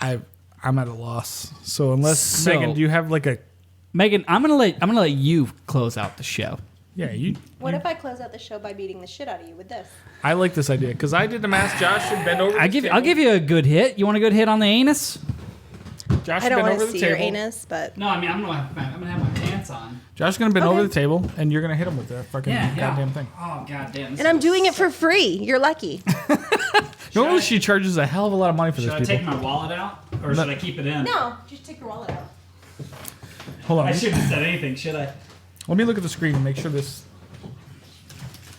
I'm at a loss. So unless Megan, do you have like a? Megan, I'm gonna let you close out the show. Yeah, you. What if I close out the show by beating the shit out of you with this? I like this idea because I did the math. Josh should bend over. I'll give you a good hit. You want a good hit on the anus? Josh I don't want want to see your anus, but No, I mean I'm gonna have my pants on. Josh is gonna bend Okay. over the table, and you're gonna hit him with that fucking goddamn thing. Oh goddamn! and I'm doing it for free. You're lucky. Normally, she charges a hell of a lot of money for Should this. I take People, my wallet out, or should I keep it in? No, just take your wallet out. hold on. I shouldn't have said anything, should I? Let me look at the screen and make sure this.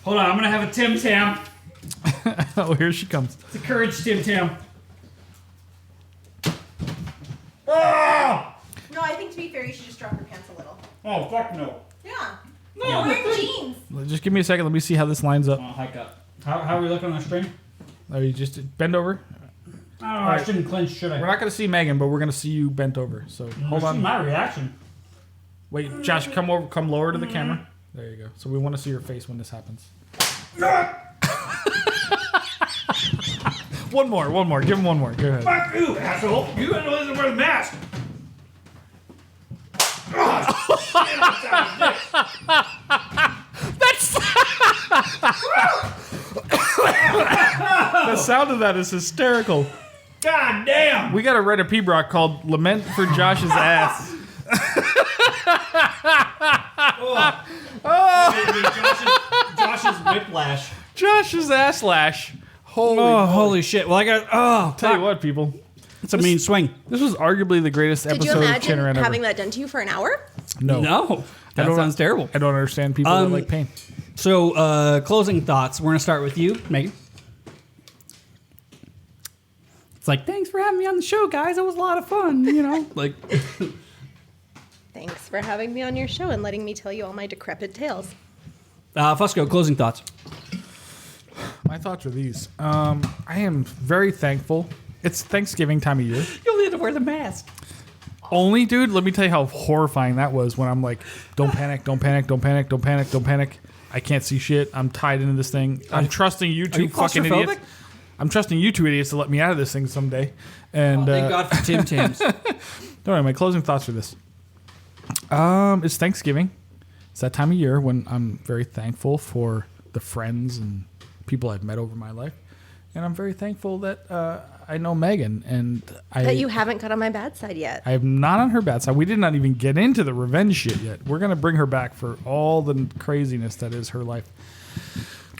Hold on, I'm gonna have a Tim Tam. Oh, here she comes. It's a courage Tim Tam. No, I think to be fair, you should just drop your pants a little. Oh fuck no! Yeah. No, you're wearing jeans. Just give me a second. Let me see how this lines up. Oh, hike up. How are we looking on the stream? Oh, you just bend over. Oh, I shouldn't clinch, should I? We're not gonna see Megan, but we're gonna see you bent over. So hold on. My reaction. Wait, Josh, come lower to the camera. There you go. So we want to see your face when this happens. One more. Give him one more. Go ahead. Fuck you, asshole! You ain't listen for the mask. The sound of that is hysterical. God damn! We gotta write a P-Brock called "Lament for Josh's Ass." Josh's whiplash. Josh's ass lash. Holy shit! Well, I got. Tell you what, people. It's a mean swing. This was arguably the greatest Did you episode of imagine Chinner ever. having that done to you for an hour? No, That don't- sounds terrible. I don't understand people that like pain. So, closing thoughts. We're gonna start with you, Megan. It's like, thanks for having me on the show, guys. It was a lot of fun. You know, like. Thanks for having me on your show and letting me tell you all my decrepit tales. Fusco, closing thoughts. My thoughts are these. I am very thankful. It's Thanksgiving time of year. You only had to wear the mask. Only, dude, let me tell you how horrifying that was when I'm like, don't panic, don't panic, don't panic, don't panic, don't panic. I can't see shit. I'm tied into this thing. I'm trusting you two fucking idiots. I'm trusting you two idiots to let me out of this thing someday. And Thank God for Tim Tams. All right, my closing thoughts are this. It's Thanksgiving. It's that time of year when I'm very thankful for the friends and people I've met over my life. And I'm very thankful that I know Megan. And That you haven't got on my bad side yet. I am not on her bad side. We did not even get into the revenge shit yet. We're going to bring her back for all the craziness that is her life.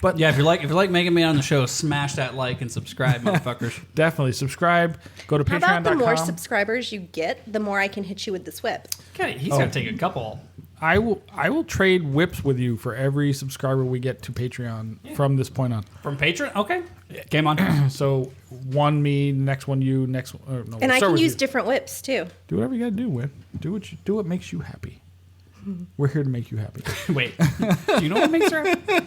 But Yeah, if you're like Megan May on the show, smash that like and subscribe, motherfuckers. definitely subscribe. Go to How about the more patreon.com. subscribers you get, the more I can hit you with this whip? Okay, he's got to take a couple. I will trade whips with you for every subscriber we get to Patreon from this point on. From Patreon? Okay. Game on. So one me, next one you, next one. No, And we'll I start can with use you. different whips too. Do whatever you got to do, Win. Do what makes you happy. We're here to make you happy. Wait. Do you know what makes her happy?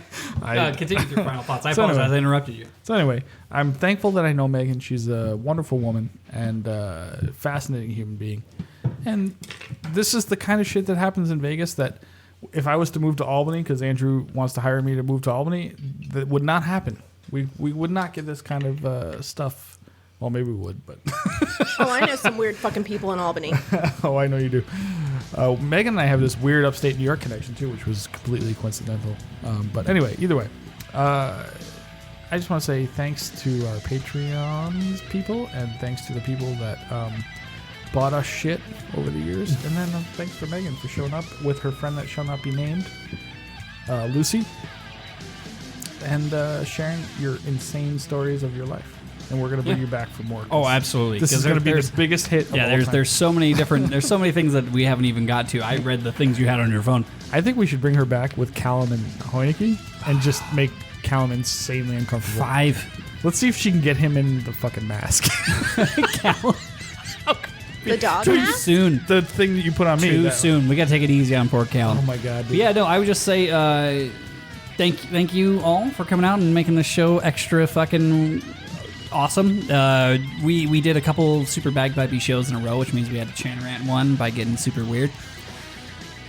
Continue with your final thoughts. I apologize. I interrupted you. So anyway, I'm thankful that I know Megan. She's a wonderful woman and fascinating human being. And this is the kind of shit that happens in Vegas that if I was to move to Albany, because Andrew wants to hire me to move to Albany, that would not happen. We would not get this kind of stuff. Well, maybe we would, but... Oh, I know some weird fucking people in Albany. Oh, I know you do. Megan and I have this weird upstate New York connection, too, which was completely coincidental. But anyway, either way. I just want to say thanks to our Patreon people and thanks to the people that bought us shit over the years. And then thanks for Megan for showing up with her friend that shall not be named, Lucy, and sharing your insane stories of your life. And we're gonna bring you back for more. Oh, absolutely. This is gonna be the biggest hit. Of all time. There's so many different. There's so many things that we haven't even got to. I read the things you had on your phone. I think we should bring her back with Callum and Hoeneke and just make Callum insanely uncomfortable. 5. Let's see if she can get him in the fucking mask. Callum. The dog Too mask? soon. The thing that you put on me. Too that- soon. We gotta take it easy on poor Callum. Oh my god. But Dude. yeah, no. I would just say thank you all for coming out and making this show extra fucking awesome. We did a couple super bagpipey shows in a row, which means we had to chain rant one by getting super weird.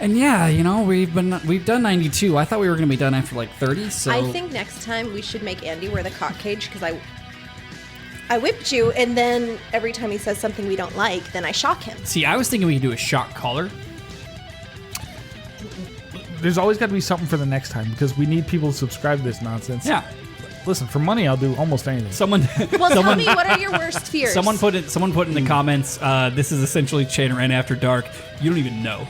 And yeah, you know, we've done 92. I thought we were going to be done after like 30. So I think next time we should make Andy wear the cock cage because I whipped you, and then every time he says something we don't like, then I shock him. See, I was thinking we could do a shock collar. There's always got to be something for the next time because we need people to subscribe to this nonsense. Yeah. Listen, for money, I'll do almost anything. Someone Well, tell me, what are your worst fears? Someone put in the comments, this is essentially Chain Ran After Dark. You don't even know.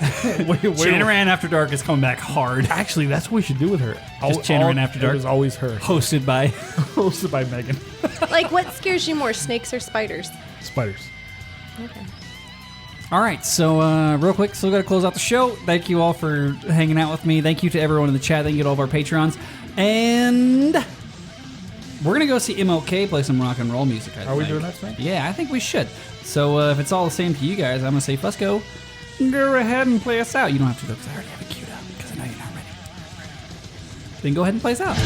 Chain Ran After Dark is coming back hard. Actually, that's what we should do with her. Just Chain Ran After Dark? It was always her. Hosted by... Hosted by Megan. Like, what scares you more, snakes or spiders? Spiders. Okay. All right, so real quick, still got to close out the show. Thank you all for hanging out with me. Thank you to everyone in the chat. Thank you to all of our Patrons. And we're going to go see MLK play some rock and roll music, I Are we think. doing that tonight? Yeah, I think we should. So if it's all the same to you guys, I'm going to say, Fusco, go ahead and play us out. You don't have to go because I already have it queued up because I know you're not ready. Then go ahead and play us out.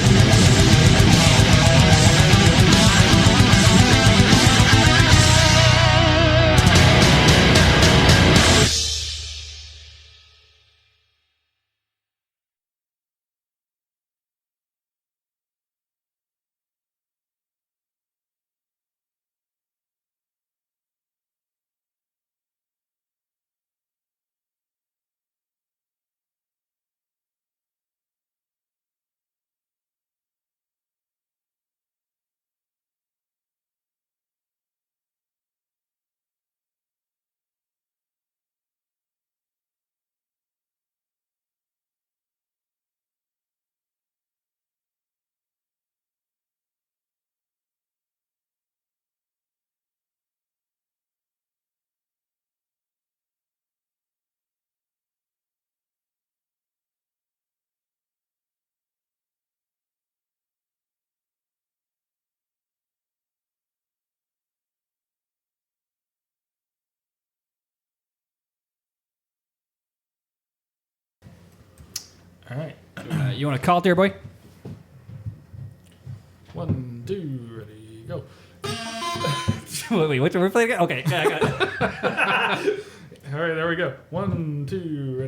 All right. You want to call it there, boy? One. Wait, what? We're playing again? Okay. Yeah, I got it. All right, there we go. 1, 2, ready.